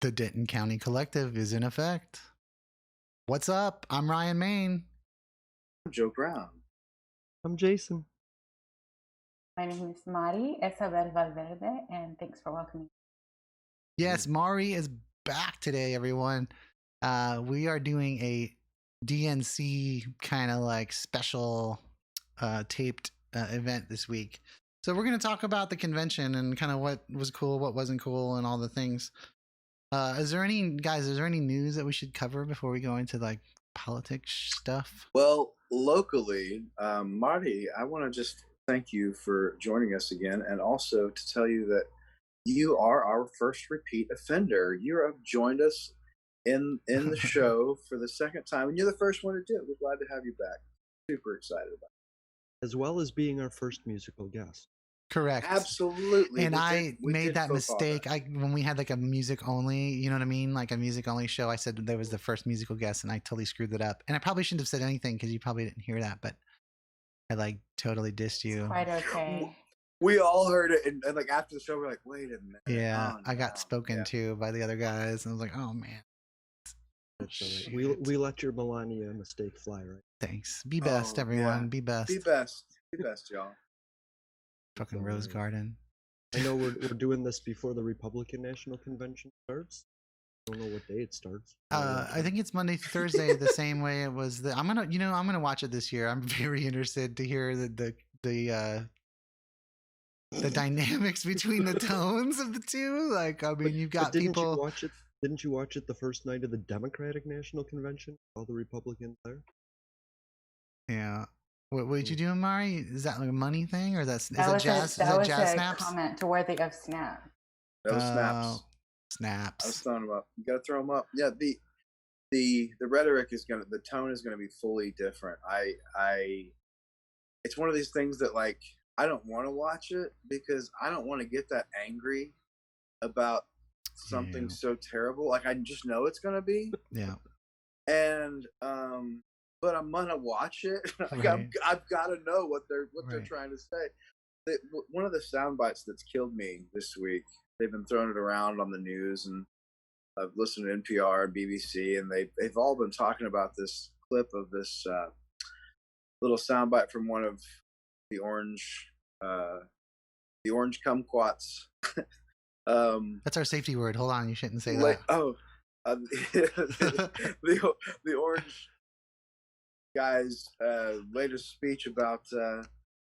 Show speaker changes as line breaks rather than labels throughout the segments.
The Denton County Collective is in effect. What's up? I'm Ryan Main.
I'm Joe Brown.
I'm Jason.
My name is Mari Isabel Valverde, and thanks for welcoming.
Yes, Mari is back today, everyone. We are doing a DNC kind of like special taped event this week. So we're going to talk about the convention and kind of what was cool, what wasn't cool, and all the things. Is there any news that we should cover before we go into like politics stuff?
Well, locally, Marty, I want to just thank you for joining us again, and also to tell you that you are our first repeat offender. You have joined us in the show for the second time, and you're the first one to do it. We're glad to have you back. Super excited about it.
As well as being our first musical guest.
Correct.
Absolutely.
And I made that mistake. When we had like a music only, you know what I mean? Like a music only show, I said there was the first musical guest and I totally screwed it up. And I probably shouldn't have said anything because you probably didn't hear that, but I like totally dissed you.
It's quite okay.
We all heard it, and like after the show, we're like, wait a minute.
Yeah, I got spoken to by the other guys, and I was like, oh man.
That's all right. We let your Melania mistake fly, right?
Thanks. Be best, everyone.
Yeah.
Be best.
Be best. Be best, y'all.
Fucking Rose Garden.
I know we're doing this before the Republican National Convention starts. I don't know what day it starts.
I think it's Monday through Thursday, the same way it was. I'm gonna watch it this year. I'm very interested to hear the dynamics between the tones of the two. Like, I mean, you've got people.
Didn't you watch it the first night of the Democratic National Convention? All the Republicans there.
Yeah. What did you do, Mari? Is that like a money thing, or is that jazz?
That was
jazz
a
snaps?
comment to worthy of snap.
Those snaps.
Snaps.
I was throwing them up. You gotta throw them up. Yeah. The rhetoric the tone is gonna be fully different. It's one of these things that like I don't want to watch it because I don't want to get that angry about something so terrible. Like I just know it's gonna be.
Yeah.
And but I'm gonna watch it. Like,
right.
I've got to know what they're trying to say. One of the sound bites that's killed me this week. They've been throwing it around on the news, and I've listened to NPR and BBC, and they've all been talking about this clip of this little sound bite from one of the orange kumquats.
That's our safety word. Hold on, you shouldn't say that.
The orange guy's latest speech about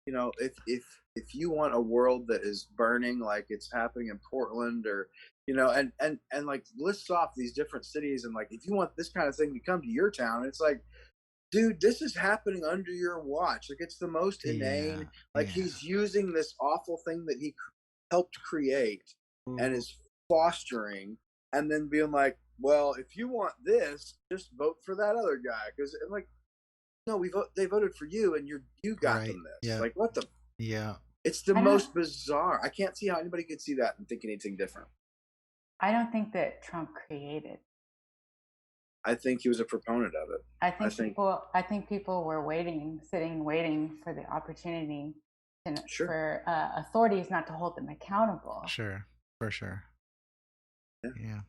if you want a world that is burning like it's happening in Portland, or and like lists off these different cities, and like if you want this kind of thing to come to your town, it's like, dude, this is happening under your watch. Like it's the most inane. He's using this awful thing that he helped create and is fostering, and then being like, well, if you want this, just vote for that other guy, because like, no, they voted for you, and you got them this.
Yeah.
Like what the?
Yeah.
It's the most bizarre. I can't see how anybody could see that and think anything different.
I don't think that Trump created.
I think he was a proponent of it.
I think people were waiting for the opportunity for authorities not to hold them accountable.
Sure, for sure. Yeah.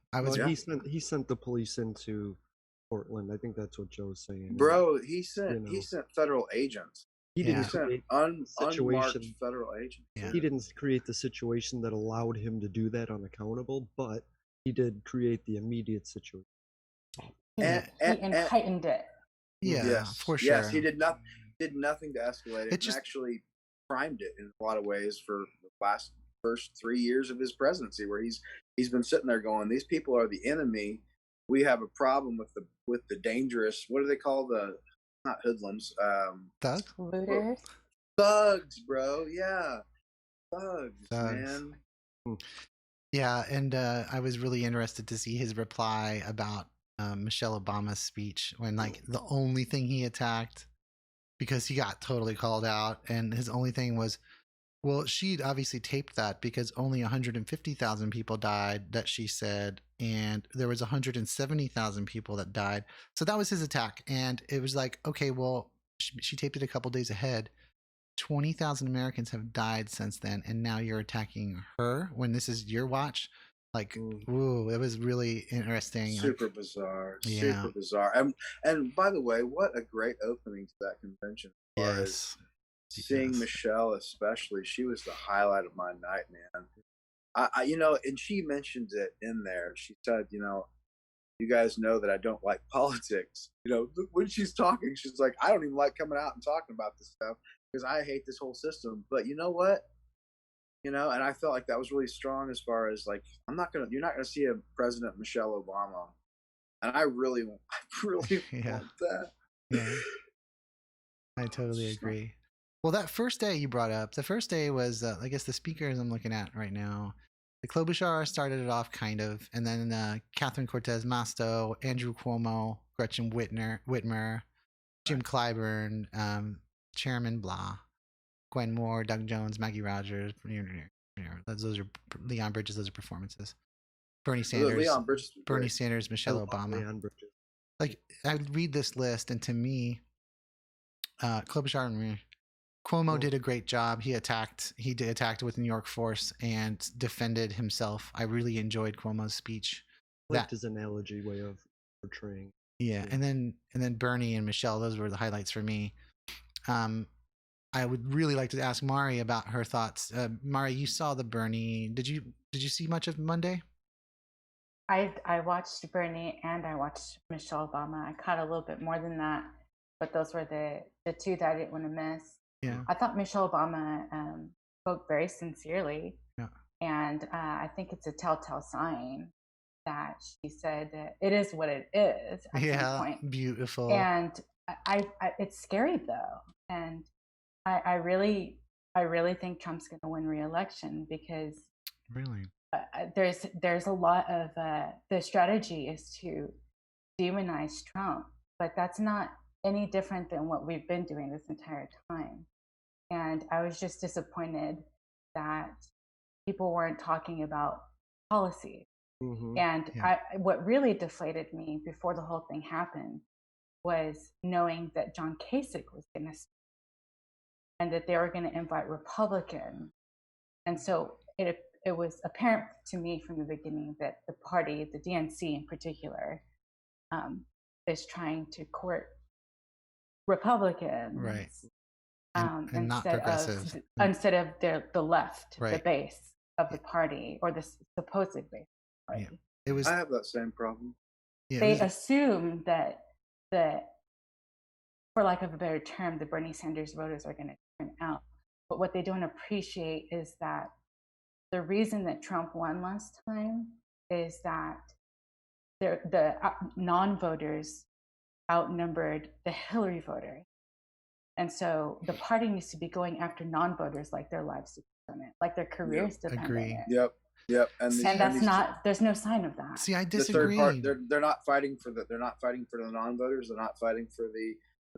He sent the police into Portland. I think that's what Joe's saying.
Bro, he sent federal agents.
He didn't create
unmarked federal agents.
Yeah. He didn't create the situation that allowed him to do that unaccountable, but he did create the immediate situation.
He heightened it.
Yeah, for sure.
Yes, he did nothing to escalate it. Actually primed it in a lot of ways for the first 3 years of his presidency, where he's been sitting there going, these people are the enemy. We have a problem with the dangerous. What do they call not hoodlums?
Thugs?
Looters?
Thugs, bro. Yeah, thugs, man.
Yeah, and I was really interested to see his reply about Michelle Obama's speech, when like the only thing he attacked, because he got totally called out, and his only thing was, well, she'd obviously taped that because only 150,000 people died, that she said, and there was 170,000 people that died. So that was his attack. And it was like, okay, well, she taped it a couple days ahead. 20,000 Americans have died since then, and now you're attacking her when this is your watch. Like, ooh, it was really interesting.
Super bizarre.
Yeah.
Super bizarre. And by the way, what a great opening to that convention. As far as seeing Michelle, especially, she was the highlight of my night, man. I and she mentioned it in there. She said, you guys know that I don't like politics. When she's talking, she's like, I don't even like coming out and talking about this stuff because I hate this whole system. But you know what? And I felt like that was really strong as far as like, you're not going to see a President Michelle Obama. And I really want that.
Yeah. I totally agree. Well, that first day you brought up, the first day was, I guess the speakers I'm looking at right now, the Klobuchar started it off kind of, and then Catherine Cortez Masto, Andrew Cuomo, Gretchen Whitmer, Jim Clyburn, Chairman Blah, Gwen Moore, Doug Jones, Maggie Rogers. Those are Leon Bridges. Those are performances. Bernie Sanders, Michelle Obama. Like, I read this list, and to me, Klobuchar, Cuomo did a great job. He attacked with New York force and defended himself. I really enjoyed Cuomo's speech.
That is an analogy way of portraying.
Yeah, and then Bernie and Michelle, those were the highlights for me. I would really like to ask Mari about her thoughts. Mari, you saw the Bernie. Did you see much of Monday?
I watched Bernie and I watched Michelle Obama. I caught a little bit more than that, but those were the two that I didn't want to miss.
Yeah.
I thought Michelle Obama spoke very sincerely.
Yeah.
And I think it's a telltale sign that she said that it is what it is at some point.
Beautiful.
And I it's scary though. And I really think Trump's going to win re-election because
really
there's a lot of the strategy is to demonize Trump, but that's not any different than what we've been doing this entire time. And I was just disappointed that people weren't talking about policy.
Mm-hmm.
And what really deflated me before the whole thing happened was knowing that John Kasich was going to speak and that they were going to invite Republicans. And so it was apparent to me from the beginning that the party, the DNC in particular, is trying to court Republicans,
right? And not progressive,
instead of the left,
right.
The base of the party or the supposed base of the party.
Yeah. It was.
I have that same problem.
Yeah,
they assume that for lack of a better term, the Bernie Sanders voters are going to turn out. But what they don't appreciate is that the reason that Trump won last time is that the non-voters outnumbered the Hillary voters. And so the party needs to be going after non-voters like their lives depend on it, like their careers depend on it.
Yep.
And that's not. There's no sign of that.
See, I disagree.
The third part, they're not fighting for the. They're not fighting for the non-voters. They're not fighting for the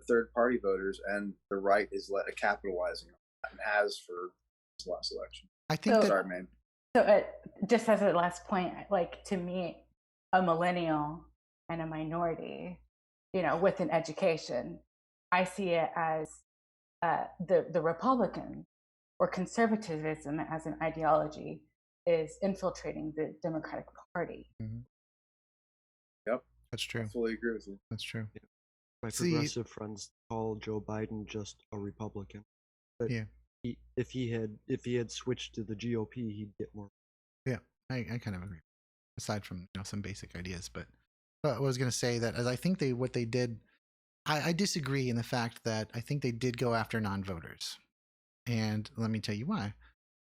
third-party voters, and the right is capitalizing on that and has for this last election.
I think
Sorry, man.
So, just as a last point, like to me, a millennial and a minority, with an education, I see it as the Republican or conservatism as an ideology is infiltrating the Democratic Party.
Mm-hmm.
Yep,
that's true.
I fully agree with you.
That's true.
Yeah. My progressive friends call Joe Biden just a Republican. But if he had switched to the GOP, he'd get more.
Yeah, I kind of agree. Aside from some basic ideas, but I was going to say that as I think what they did, I disagree in the fact that I think they did go after non-voters, and let me tell you why.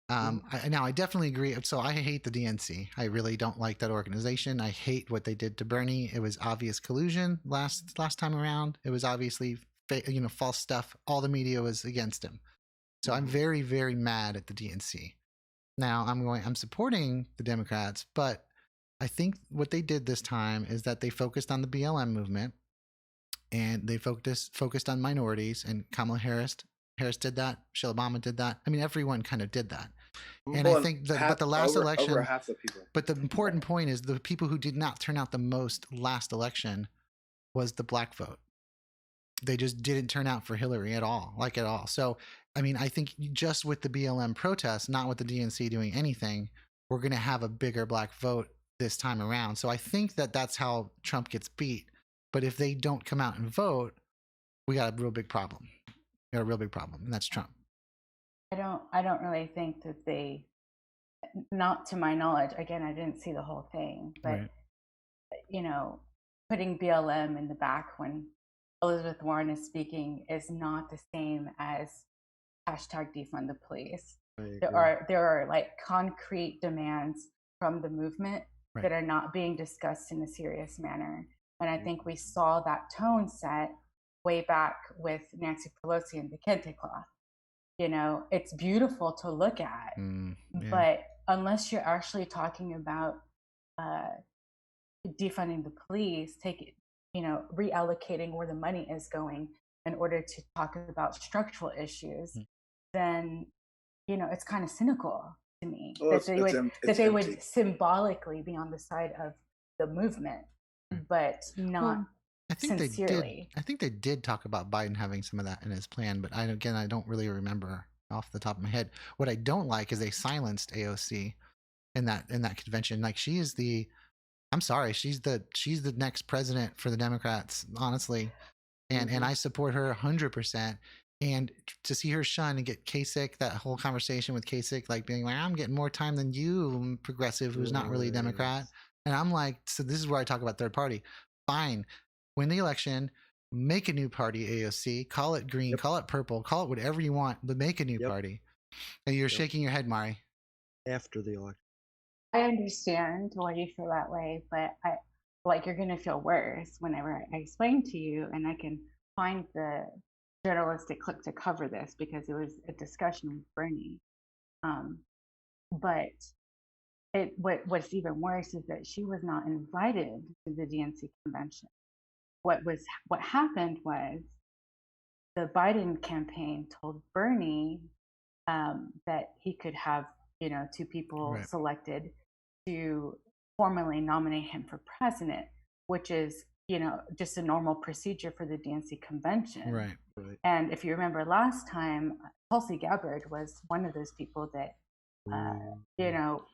I definitely agree. So I hate the DNC. I really don't like that organization. I hate what they did to Bernie. It was obvious collusion last time around. It was obviously false stuff. All the media was against him. So I'm very, very mad at the DNC. Now I'm supporting the Democrats, but I think what they did this time is that they focused on the BLM movement and they focused on minorities, and Kamala Harris did that. Michelle Obama did that. I mean, everyone kind of did that. And I think but the last election,
over half the people.
But the important point is the people who did not turn out the most last election was the black vote. They just didn't turn out for Hillary at all. So, I mean, I think just with the BLM protests, not with the DNC doing anything, we're going to have a bigger black vote this time around. So I think that that's how Trump gets beat. But if they don't come out and vote, we got a real big problem. We got a real big problem, and that's Trump.
I don't really think that they, not to my knowledge, again, I didn't see the whole thing, but
Right.
you know, putting BLM in the back when Elizabeth Warren is speaking is not the same as hashtag defund the police. There are like concrete demands from the movement
Right.
that are not being discussed in a serious manner. And I think we saw that tone set way back with Nancy Pelosi and the Kente cloth. You know, it's beautiful to look at,
Yeah.
but unless you're actually talking about defunding the police, reallocating where the money is going in order to talk about structural issues, then, you know, it's kind of cynical to me that they would symbolically be on the side of the movement, but not
I think
sincerely.
I think they did talk about Biden having some of that in his plan, but I don't really remember off the top of my head. What I don't like is they silenced AOC in that convention. Like, she is I'm sorry, she's the next president for the Democrats, honestly. And I support her 100%. And to see her shun and get Kasich, that whole conversation with Kasich, like being like, I'm getting more time than you, progressive, who's not really a Democrat. And I'm like, so this is where I talk about third party. Fine, win the election, make a new party, AOC, call it green, call it purple, call it whatever you want, but make a new party. And you're shaking your head, Mari.
After the election.
I understand why you feel that way, but you're going to feel worse whenever I explain to you, and I can find the journalistic clip to cover this because it was a discussion with Bernie. But what's even worse is that she was not invited to the DNC convention. What happened was the Biden campaign told Bernie that he could have, you know, 2 people selected to formally nominate him for president, which is, you know, just a normal procedure for the DNC convention.
Right.
And if you remember last time, Tulsi Gabbard was one of those people that, you know,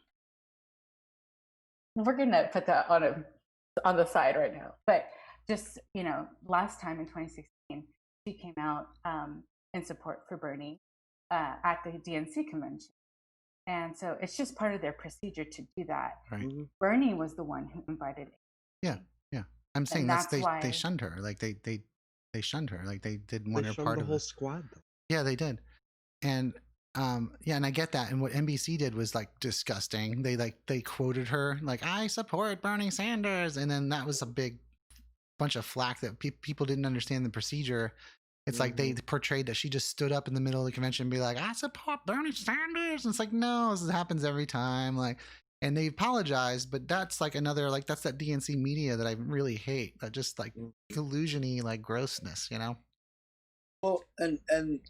we're going to put that on the side right now. But just, you know, last time in 2016, she came out in support for Bernie at the DNC convention. And so it's just part of their procedure to do that.
Right.
Bernie was the one who invited it.
Yeah. I'm saying they shunned her. Like they shunned her. Like they didn't want her part of
the whole squad, though.
Yeah, they did. And and I get that. And what NBC did was like disgusting. They quoted her like, I support Bernie Sanders, and then that was a big bunch of flack that people didn't understand the procedure. It's like they portrayed that she just stood up in the middle of the convention and be like, I support Bernie Sanders. And it's like, no, this happens every time. Like, and they apologized, but that's like another, like, that's that DNC media that I really hate. That just like collusion-y, like grossness, you know?
Well, and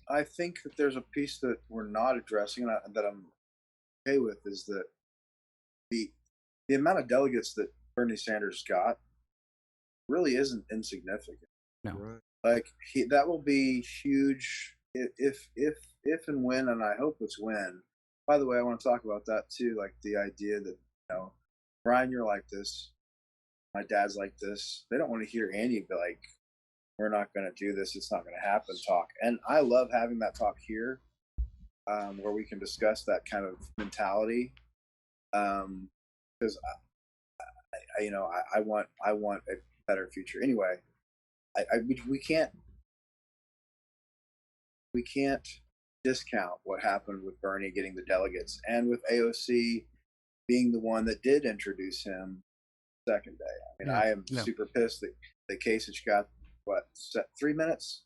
I think that there's a piece that we're not addressing that I'm okay with is that the amount of delegates that Bernie Sanders got really isn't insignificant.
No.
Right.
Like that will be huge if and when, and I hope it's when. By the way, I want to talk about that too, like the idea that, you know, Brian, you're like this, my dad's like this. They don't want to hear Andy be like, we're not going to do this, it's not going to happen talk. And I love having that talk here, where we can discuss that kind of mentality, because I want a better future. Anyway, we can't discount what happened with Bernie getting the delegates and with AOC being the one that did introduce him second day. I mean, I am super pissed that Kasich got 3 minutes.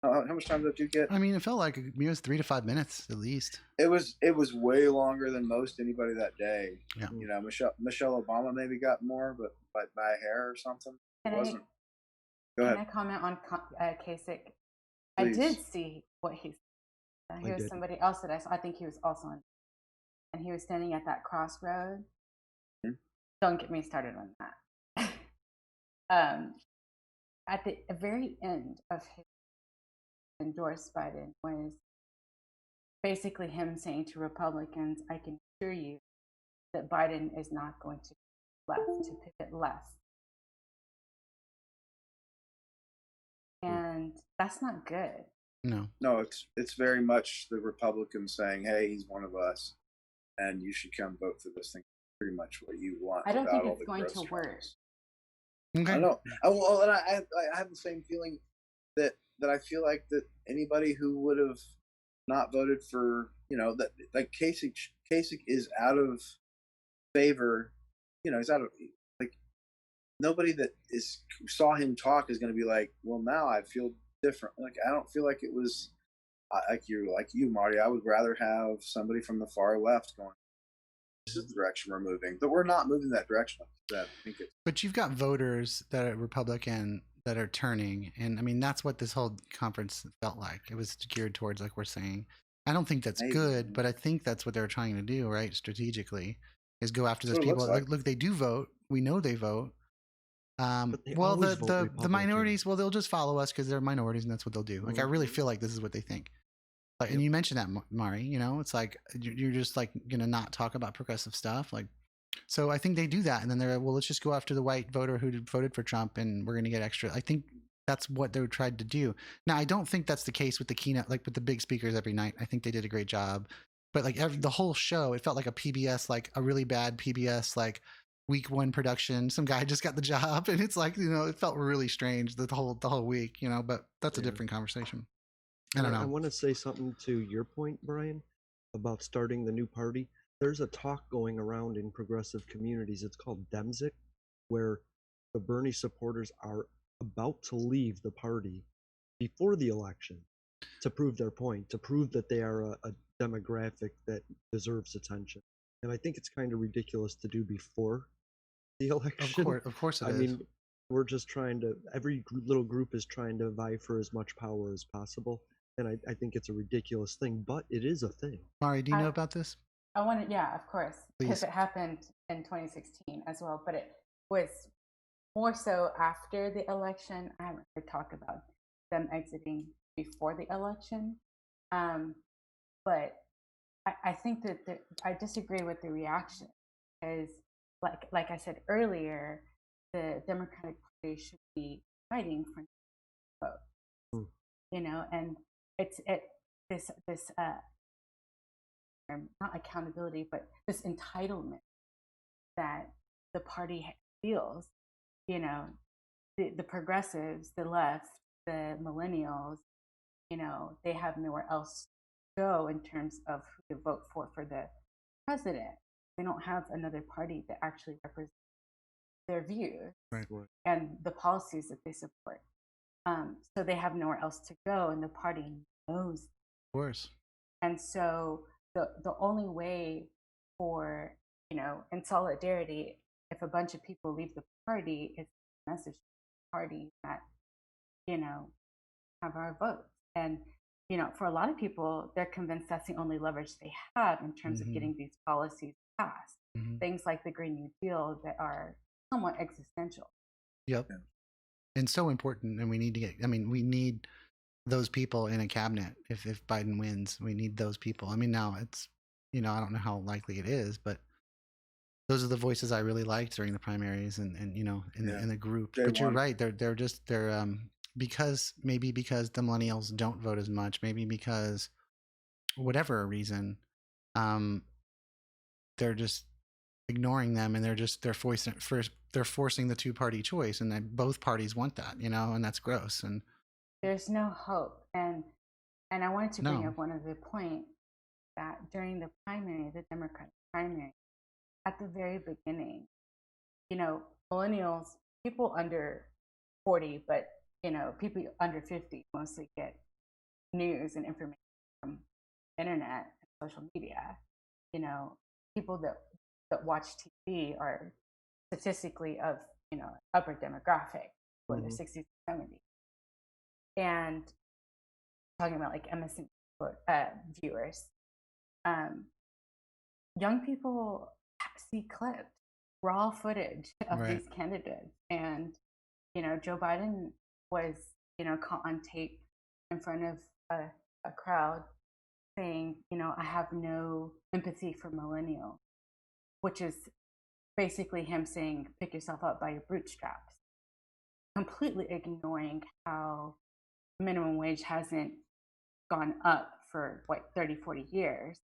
How much time did you get?
I mean, it felt like it was 3 to 5 minutes at least.
It was way longer than most anybody that day.
Yeah.
You know, Michelle Obama maybe got more, but by a hair or something. It wasn't. Go ahead.
Can I comment on Kasich?
Please.
I did see what he said. He was somebody else that I saw. I think he was also on, and he was standing at that crossroad. Mm-hmm. Don't get me started on that. At the very end of his endorsed Biden was basically him saying to Republicans, I can assure you that Biden is not going to pivot left. And that's not good.
No, it's very much the Republicans saying, "Hey, he's one of us, and you should come vote for this thing." Pretty much what you want.
I don't think it's going to work.
Okay.
I know. I have the same feeling that I feel like that anybody who would have not voted for, that like Kasich is out of favor. He's out of, like, nobody that saw him talk is going to be like, well, now I feel different. Like, I don't feel like it was like you, Marty. I would rather have somebody from the far left going, this is the direction we're moving, but we're not moving that direction.
But you've got voters that are Republican that are turning, and I mean that's what this whole conference felt like. It was geared towards, like we're saying. I don't think that's good, but I think that's what they're trying to do, right? Strategically, is go after those people. Like, look, they do vote. We know they vote. Well, the minorities, well, they'll just follow us because they're minorities, and that's what they'll do. Like, I really feel like this is what they think. Like, and you mentioned that, Mari. It's like you're just like gonna not talk about progressive stuff, like. So I think they do that, and then they're like, well, let's just go after the white voter who voted for Trump, and we're gonna get extra. I think that's what they tried to do. Now, I don't think that's the case with the keynote, like with the big speakers every night. I think they did a great job, but like the whole show, it felt like a PBS, like a really bad PBS, like week one production. Some guy just got the job, and it's like it felt really strange the whole week, But that's a different conversation. I don't know.
I want to say something to your point, Brian, about starting the new party. There's a talk going around in progressive communities. It's called Demsic, where the Bernie supporters are about to leave the party before the election to prove their point, to prove that they are a demographic that deserves attention. And I think it's kind of ridiculous to do before the election.
Of course it is.
I mean, we're just trying to, every little group is trying to vie for as much power as possible. And I think it's a ridiculous thing, but it is a thing.
Mari, do you know about this?
I want to, yeah, of course, because
Please.
it happened in 2016 as well, but it was more so after the election. I haven't heard talk about them exiting before the election, but I think that I disagree with the reaction, because, like I said earlier, the Democratic Party should be fighting for vote, and it's this not accountability, but this entitlement that the party feels, the progressives, the left, the millennials, they have nowhere else to go in terms of who to vote for the president. They don't have another party that actually represents their views and the policies that they support. So they have nowhere else to go, and the party knows.
Of course.
And so the only way for, in solidarity, if a bunch of people leave the party, it's a message to the party that, have our votes. And, for a lot of people, they're convinced that's the only leverage they have in terms of getting these policies passed. Things like the Green New Deal that are somewhat existential.
Yep. Yeah. And so important. And we need those people in a cabinet. If Biden wins, we need those people. I mean, now it's, I don't know how likely it is, but those are the voices I really liked during the primaries and in the group. But you're right. They're because the millennials don't vote as much, maybe because whatever reason, they're just ignoring them, and they're forcing the two-party choice, and both parties want that, and that's gross. And
there's no hope. And I wanted to bring up one other point, that during the primary, the Democratic primary, at the very beginning, millennials, people under 40, but people under 50 mostly get news and information from internet and social media. People that watch TV are statistically of upper demographic, in their 60s and 70s. And talking about like MSN viewers, young people see clips, raw footage of these candidates, and Joe Biden was caught on tape in front of a crowd saying, I have no empathy for millennials. which is basically him saying, pick yourself up by your bootstraps, completely ignoring how minimum wage hasn't gone up for 30, 40 years,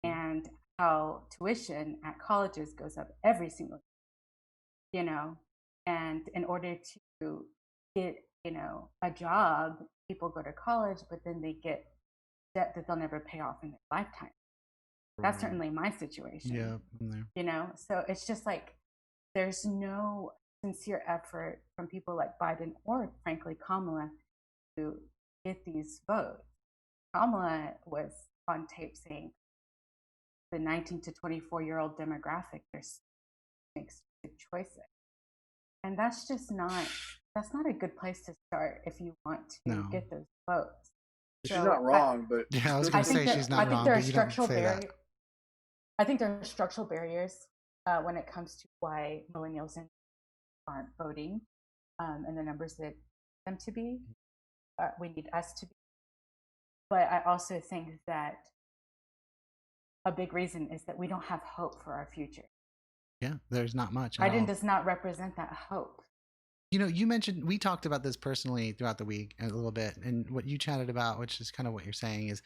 and how tuition at colleges goes up every single year, and in order to get, a job, people go to college, but then they get debt that they'll never pay off in their lifetime. That's certainly my situation.
Yeah, I'm there.
So it's just like there's no sincere effort from people like Biden or frankly Kamala to get these votes. Kamala was on tape saying the 19 to 24-year-old demographic makes good choices, and that's not a good place to start if you want to get those votes.
She's not wrong, but
yeah, I was going to say she's not wrong, but you don't say that.
I think there are structural barriers when it comes to why millennials aren't voting and the numbers that them to be. We need us to be. But I also think that a big reason is that we don't have hope for our future.
Yeah, there's not much.
Biden does not represent that hope.
You mentioned, we talked about this personally throughout the week a little bit, and what you chatted about, which is kind of what you're saying, is,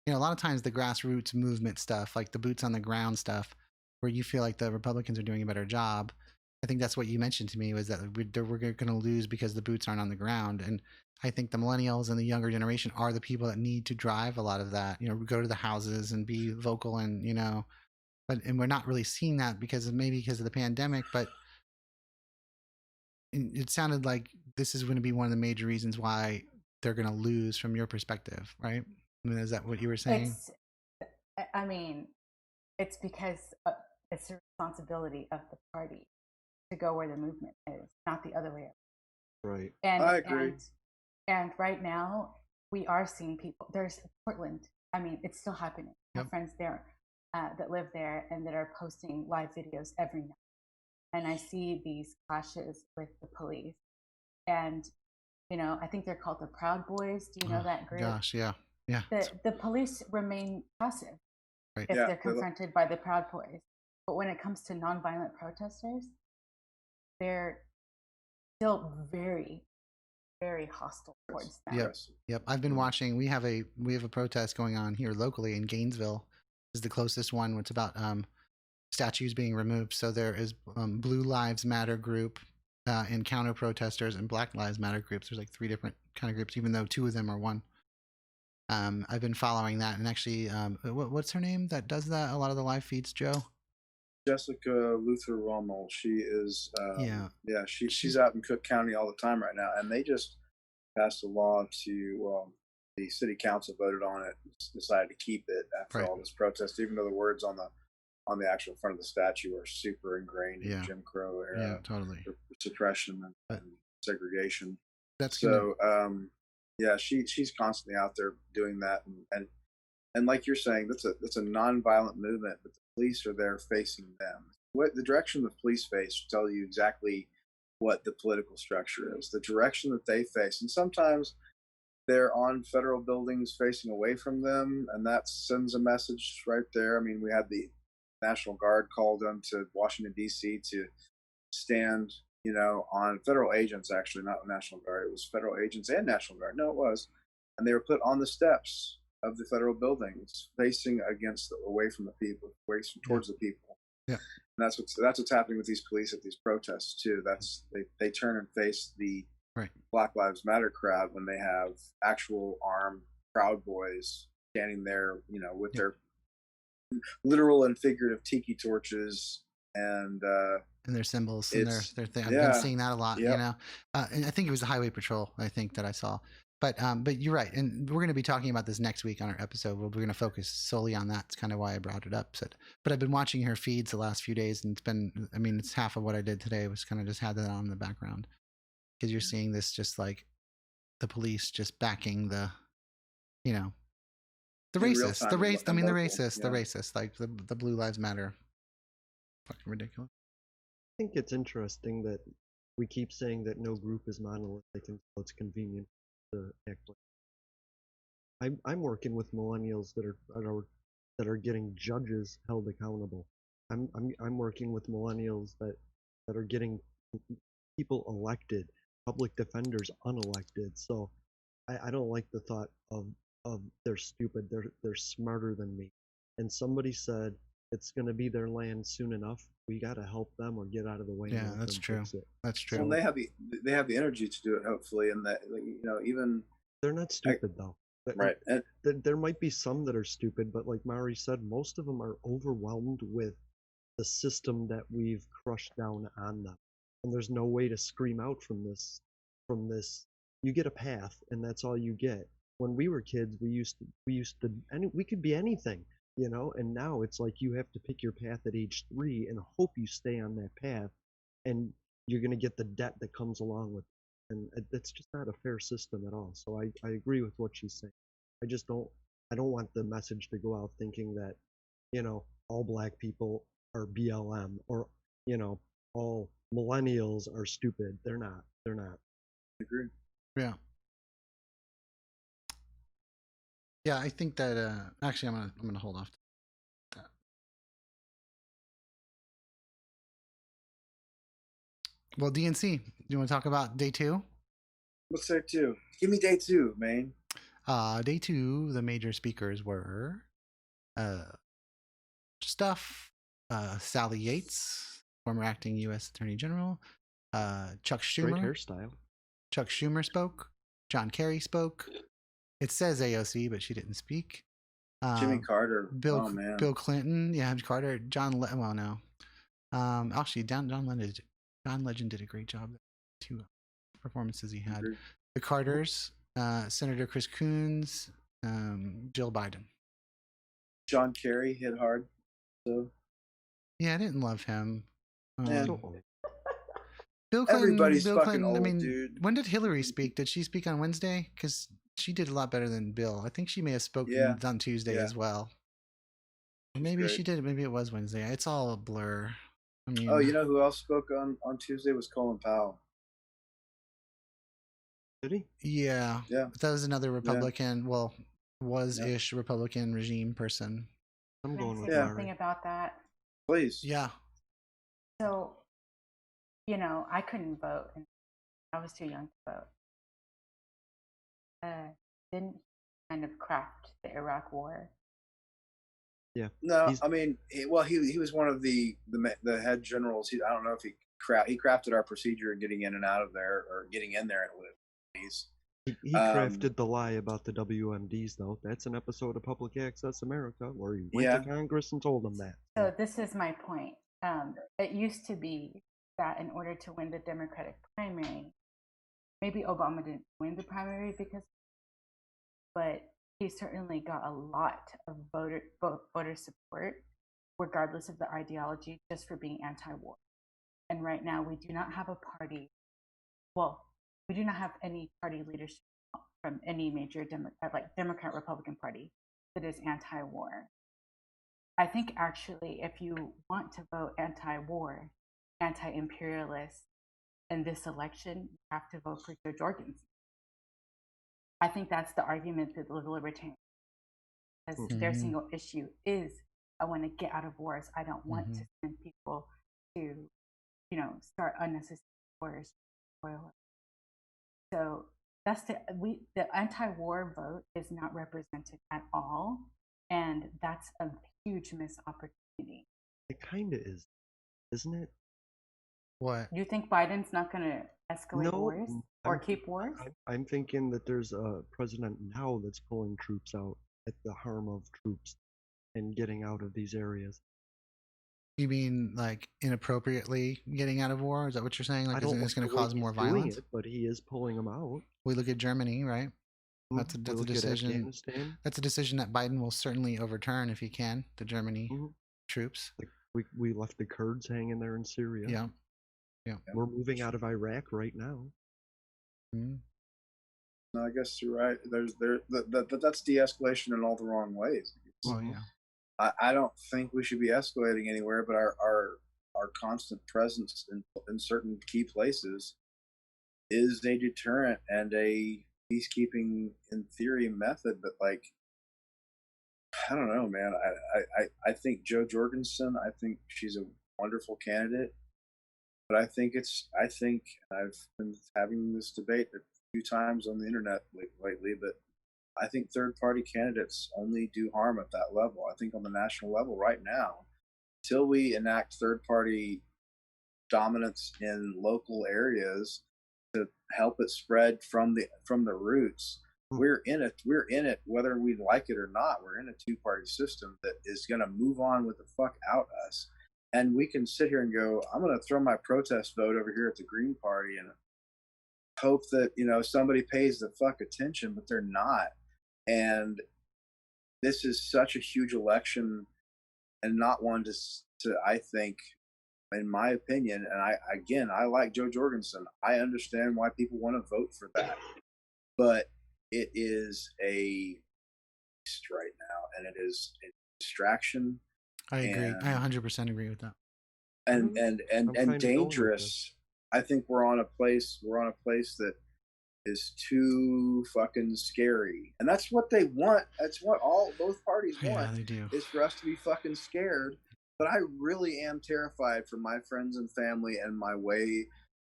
a lot of times the grassroots movement stuff, like the boots on the ground stuff, where you feel like the Republicans are doing a better job. I think that's what you mentioned to me, was that we're going to lose because the boots aren't on the ground. And I think the millennials and the younger generation are the people that need to drive a lot of that, go to the houses and be vocal and, and we're not really seeing that because of the pandemic, but it sounded like this is going to be one of the major reasons why they're going to lose from your perspective, right? I mean, is that what you were saying?
It's because it's the responsibility of the party to go where the movement is, not the other way around.
Right.
And
I agree.
And right now, we are seeing people. There's Portland. It's still happening. I have friends there that live there and that are posting live videos every night. And I see these clashes with the police. And, I think they're called the Proud Boys. Do you know that group?
Gosh, yeah. Yeah.
The police remain passive
right.
if they're confronted by the Proud Boys. But when it comes to nonviolent protesters, they're still very, very hostile towards them.
Yep. I've been watching. We have a protest going on here locally in Gainesville. This is the closest one. It's about statues being removed. So there is Blue Lives Matter group and counter protesters and Black Lives Matter groups. There's like 3 different kind of groups, even though 2 of them are one. I've been following that, and actually, what's her name that does that? A lot of the live feeds, Joe.
Jessica Luther Rommel. She is. She's out in Cook County all the time right now, and they just passed a law to. The city council voted on it, decided to keep it after all this protest, even though the words on the actual front of the statue are super ingrained in Jim Crow era, suppression and segregation. That's so. She's constantly out there doing that, and like you're saying, that's a nonviolent movement, but the police are there facing them. What the direction the police face will tell you exactly what the political structure is, the direction that they face, and sometimes they're on federal buildings facing away from them, and that sends a message right there. I mean, we had the National Guard called into Washington, D.C. to stand, on federal agents, actually, not the National Guard. It was federal agents and National Guard. No, it was. And they were put on the steps of the federal buildings, facing away from the people, facing towards the people. Yeah. And that's what's happening with these police at these protests, too. They turn and face the Black Lives Matter crowd when they have actual armed Proud Boys standing there, with their literal and figurative tiki torches and
their symbols and their thing. I've been seeing that a lot, and I think it was the Highway Patrol, I think, that I saw. But you're right, and we're going to be talking about this next week on our episode. We're going to focus solely on that. It's kind of why I brought it up. But I've been watching her feeds the last few days, and it's half of what I did today. Was kind of just had that on in the background, because you're seeing this, just like the police just backing the racist, the racist, like the Blue Lives Matter. Fucking ridiculous.
I think it's interesting that we keep saying that no group is monolithic until it's convenient to act like. I'm working with millennials that are getting judges held accountable I'm working with millennials that are getting people elected, public defenders unelected. So I don't like the thought of they're stupid. They're smarter than me. And somebody said it's going to be their land soon enough. We got to help them or get out of the way.
Yeah,
and let
that's
them
true.
fix it.
That's
Well,
true.
they have the energy to do it, hopefully, and that even
They're not stupid though.
right. And
There might be some that are stupid, but like Mari said, most of them are overwhelmed with the system that we've crushed down on them, and there's no way to scream out from this. You get a path, and that's all you get. When we were kids, we could be anything, and now it's like you have to pick your path at age 3 and hope you stay on that path, and you're going to get the debt that comes along with it. And it's just not a fair system at all. So I agree with what she's saying. I don't want the message to go out thinking that, all black people are BLM, or, all millennials are stupid. They're not.
I agree.
Yeah. Yeah, I think that actually I'm gonna hold off. Well, DNC, you want to talk about day 2?
What's day 2? Give me day 2, man.
Day 2, the major speakers were Sally Yates, former acting U.S. Attorney General, Chuck
Great
Schumer.
hairstyle.
Chuck Schumer spoke. John Kerry spoke. It says AOC, but she didn't speak.
Jimmy Carter.
Bill,
Oh man.
Bill Clinton. Yeah, Carter. Well, no. Actually, John Legend did a great job. 2 performances he had. The Carters, Senator Chris Coons, Jill Biden.
John Kerry hit hard. So
yeah, I didn't love him. Bill Clinton.
Everybody's
Bill
fucking
Clinton,
old,
I mean,
dude.
when did Hillary speak? Did she speak on Wednesday? Because she did a lot better than Bill. I think she may have spoken on Tuesday as well. Maybe she did. Maybe it was Wednesday. It's all a blur. I mean,
oh, you know who else spoke on Tuesday was Colin Powell.
Did he?
Yeah.
Yeah.
That was another Republican. Well, was-ish Republican regime person.
I'm
Can I
going
say
with
something
Mari.
about that?
Please.
Yeah.
So, I couldn't vote, and I was too young to vote. Didn't kind of craft the Iraq War.
Yeah.
No, I mean, he was one of the head generals. I don't know if he crafted our procedure in getting in and out of there, or getting in there at least.
He crafted the lie about the WMDs, though. That's an episode of Public Access America where he went to Congress and told them that.
So this is my point. It used to be that in order to win the Democratic primary, maybe Obama didn't win the primary but he certainly got a lot of voter support, regardless of the ideology, just for being anti-war. And right now, we do not have a party. Well, we do not have any party leadership from any major Democrat, Republican Party that is anti-war. I think actually, if you want to vote anti-war, anti-imperialist in this election, you have to vote for Joe Jorgensen. I think that's the argument that the libertarians, because their single issue is, I want to get out of wars. I don't want to send people to, start unnecessary wars. So that's the anti-war vote is not represented at all, and that's a huge missed opportunity.
It kind of is, isn't it?
What?
You think Biden's not going to escalate wars or keep wars?
I'm thinking that there's a president now that's pulling troops out at the harm of troops and getting out of these areas.
You mean like inappropriately getting out of war? Is that what you're saying? Like, isn't this going to cause more violence?
But he is pulling them out.
We look at Germany, right? That's a decision. That's a decision that Biden will certainly overturn if he can. The Germany troops.
Like we left the Kurds hanging there in Syria.
Yeah. Yeah.
We're moving out of Iraq right now.
No, I guess you're right. That's de-escalation in all the wrong ways.
Oh yeah.
I don't think we should be escalating anywhere, but our constant presence in certain key places is a deterrent and a peacekeeping, in theory, method. But I don't know, man. I think Joe Jorgensen. I think she's a wonderful candidate, but I think I've been having this debate a few times on the internet lately, but I think third party candidates only do harm at that level. I think on the national level right now, till we enact third party dominance in local areas to help it spread from the roots. We're in it whether we like it or not. We're in a two-party system that is going to move on with the fuck out us. And we can sit here and go, I'm going to throw my protest vote over here at the Green Party and hope that, somebody pays the fuck attention, but they're not. And this is such a huge election and not one to I think, in my opinion, and I like Joe Jorgensen. I understand why people want to vote for that, but it is a beast right now, and it is a distraction.
I agree. I 100% agree with that.
And dangerous. I think we're on a place that is too fucking scary, and that's what they want. That's what both parties want.
Yeah, they do.
Is for us to be fucking scared. But I really am terrified for my friends and family and my way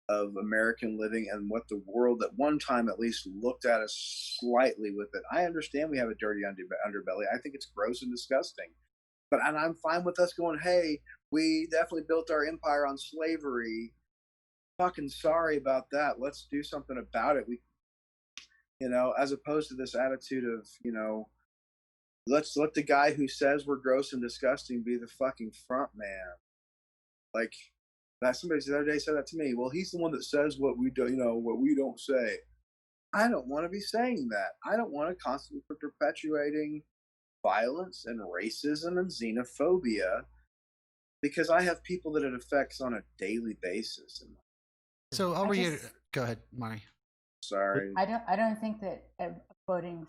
of American living and what the world at one time at least looked at us slightly with it. I understand we have a dirty underbelly. I think it's gross and disgusting. And I'm fine with us going, hey, we definitely built our empire on slavery. Fucking sorry about that. Let's do something about it. As opposed to this attitude of, let's let the guy who says we're gross and disgusting be the fucking front man. Like that somebody the other day said that to me. Well, he's the one that says what we do, what we don't say. I don't want to be saying that. I don't want to constantly be perpetuating violence and racism and xenophobia because I have people that it affects on a daily basis.
So go ahead, Mari.
Sorry.
I don't think that voting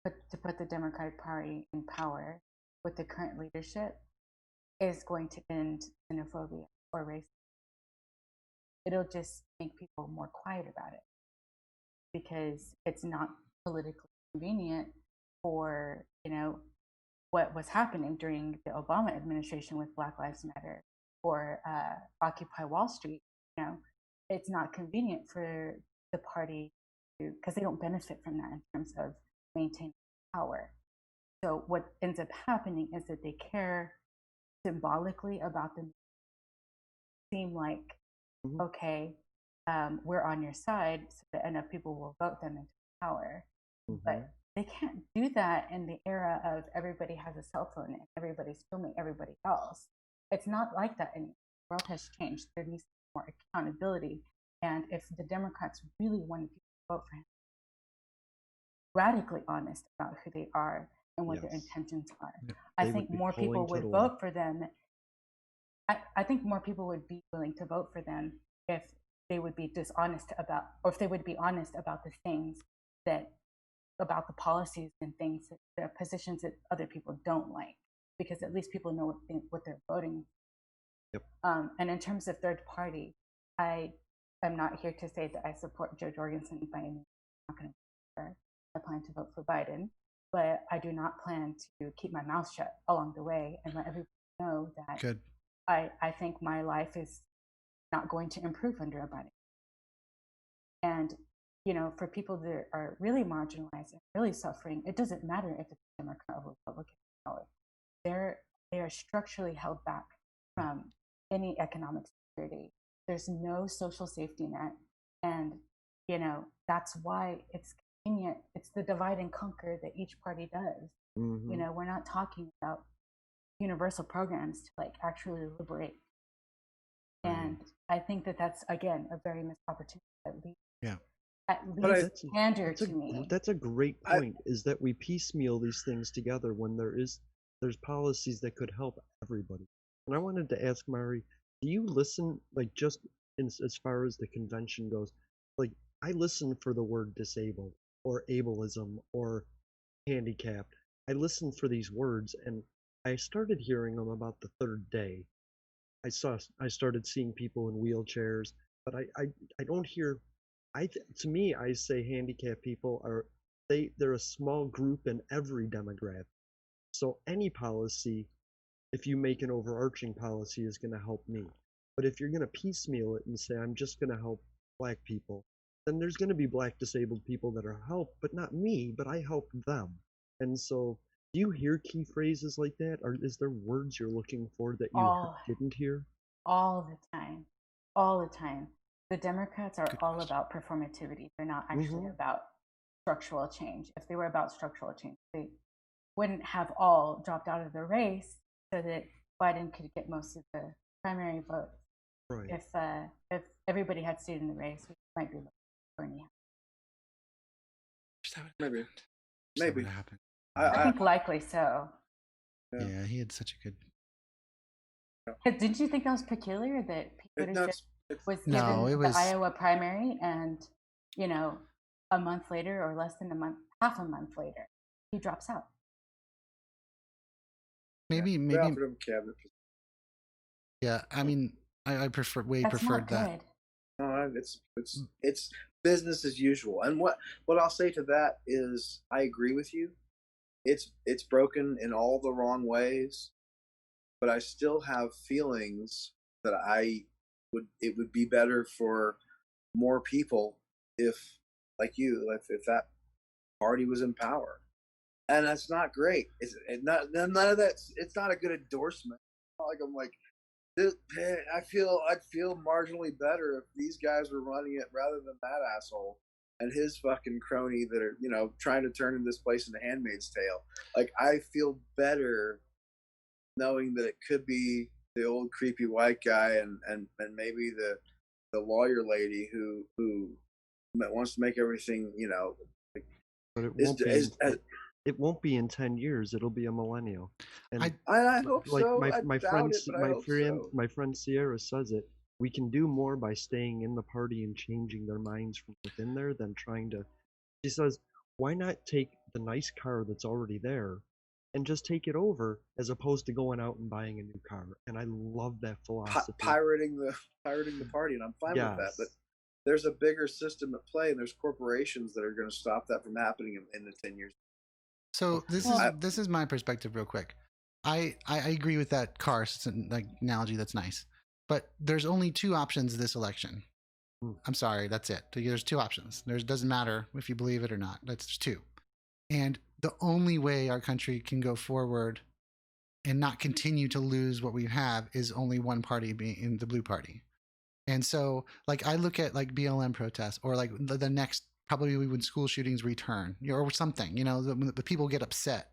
to put the Democratic Party in power with the current leadership is going to end xenophobia or racism. It'll just make people more quiet about it because it's not politically convenient for, what was happening during the Obama administration with Black Lives Matter or Occupy Wall Street. It's not convenient for the party because they don't benefit from that in terms of maintaining power. So what ends up happening is that they care symbolically about them. Seem like, okay, we're on your side, so that enough people will vote them into power. But they can't do that in the era of everybody has a cell phone and everybody's filming everybody else. It's not like that anymore. The world has changed. There needs to be more accountability. And if the Democrats really wanted people to vote for him, radically honest about who they are and what their intentions are. Yeah. I think more people would vote for them. I think more people would be willing to vote for them if they would be dishonest about, or if they would be honest about the things about the policies and things, the positions that other people don't like, because at least people know what they're voting. Yep. And in terms of third party, I am not here to say that I support Joe Jorgensen by any means. I'm not going to vote for her. I plan to vote for Biden, but I do not plan to keep my mouth shut along the way and let everybody know that
Good.
I think my life is not going to improve under a Biden. And, for people that are really marginalized and really suffering, it doesn't matter if it's Democrat or Republican power. They are structurally held back from any economic security. There's no social safety net. And, that's why it's convenient. It's the divide and conquer that each party does. We're not talking about universal programs to actually liberate. And I think that that's, again, a very missed opportunity at least pander to me.
That's a great point, is that we piecemeal these things together when there's policies that could help everybody. And I wanted to ask Mari, do you listen, just as far as the convention goes, I listen for the word disabled or ableism or handicapped. I listen for these words, and I started hearing them about the third day. I started seeing people in wheelchairs, but I don't hear. To me, I say handicapped people they're a small group in every demographic. So any policy, if you make an overarching policy, is going to help me. But if you're going to piecemeal it and say, I'm just going to help black people, then there's going to be black disabled people that are helped, but not me, but I help them. And so do you hear key phrases like that? Or is there words you're looking for that you didn't hear?
All the time. All the time. The Democrats are all about performativity. They're not actually about structural change. If they were about structural change, they wouldn't have all dropped out of the race so that Biden could get most of the primary votes.
Right.
If everybody had stayed in the race, we might be looking at Bernie.
Maybe.
Maybe. Happen.
I think likely so.
Yeah, he had such a good.
Didn't you think that was peculiar that Pete Buttigieg was given
the
Iowa primary, and a month later, or less than a month, half a month later, he drops out?
Maybe.
Offered him cabinet.
Yeah, I mean, I preferred that.
No, it's business as usual. And what I'll say to that is, I agree with you. It's broken in all the wrong ways, but I still have feelings that it would be better for more people if, like you, if that party was in power. And that's not great. None of that. It's not a good endorsement. I'm like, I'd feel marginally better if these guys were running it rather than that asshole and his fucking crony that are trying to turn this place into Handmaid's Tale. Like, I feel better knowing that it could be the old creepy white guy and maybe the lawyer lady who wants to make everything
But it won't be in 10 years. It'll be a millennial. And
I hope
like
so.
My friend Sierra says it. We can do more by staying in the party and changing their minds from within there than trying to. She says, why not take the nice car that's already there and just take it over, as opposed to going out and buying a new car? And I love that philosophy.
Pirating the party, and I'm fine with that. But there's a bigger system at play, and there's corporations that are going to stop that from happening in the 10 years.
So this is my perspective, real quick. I agree with that car analogy. That's nice, but there's only two options this election. I'm sorry, that's it. There's two options. Doesn't matter if you believe it or not. That's two, and the only way our country can go forward and not continue to lose what we have is only one party being in the blue party. And so, I look at BLM protests, or the next. Probably when school shootings return, or something, the people get upset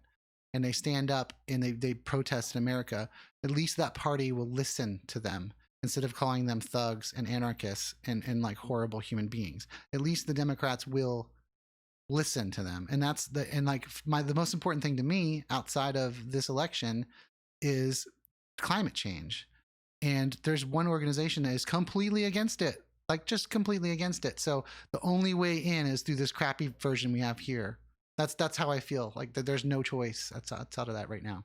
and they stand up and they protest in America. At least that party will listen to them instead of calling them thugs and anarchists and horrible human beings. At least the Democrats will listen to them. And that's the most important thing to me outside of this election is climate change. And there's one organization that is completely against it. Just completely against it. So the only way in is through this crappy version we have here. That's how I feel. There's no choice outside of that right now.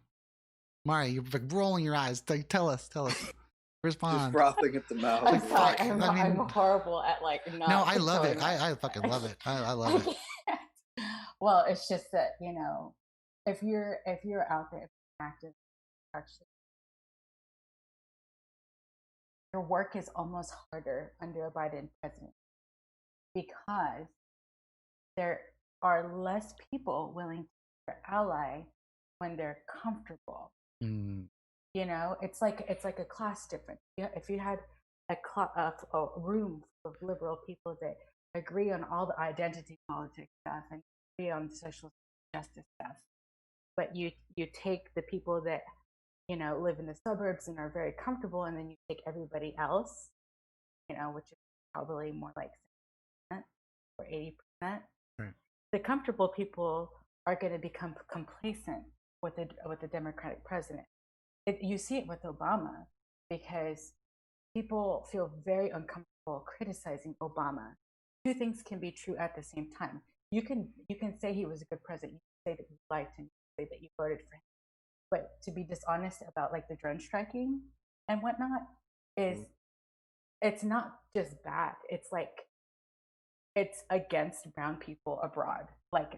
Mari, you're rolling your eyes. Tell us. Respond.
Just frothing at the mouth.
I'm horrible at not.
No, I love it. I fucking love it. I love it.
Well, it's just that if you're out there, if you're active, actually. Your work is almost harder under a Biden president because there are less people willing to be your ally when they're comfortable. It's like a class difference. If you had a room full of liberal people that agree on all the identity politics stuff and agree on social justice stuff, but you take the people that live in the suburbs and are very comfortable, and then you take everybody else, which is probably more like 70% or 80%.
Right.
The comfortable people are going to become complacent with the Democratic president. You see it with Obama, because people feel very uncomfortable criticizing Obama. Two things can be true at the same time. You can say he was a good president. You can say that you liked him. You can say that you voted for him. But to be dishonest about the drone striking and whatnot it's not just bad. It's it's against brown people abroad.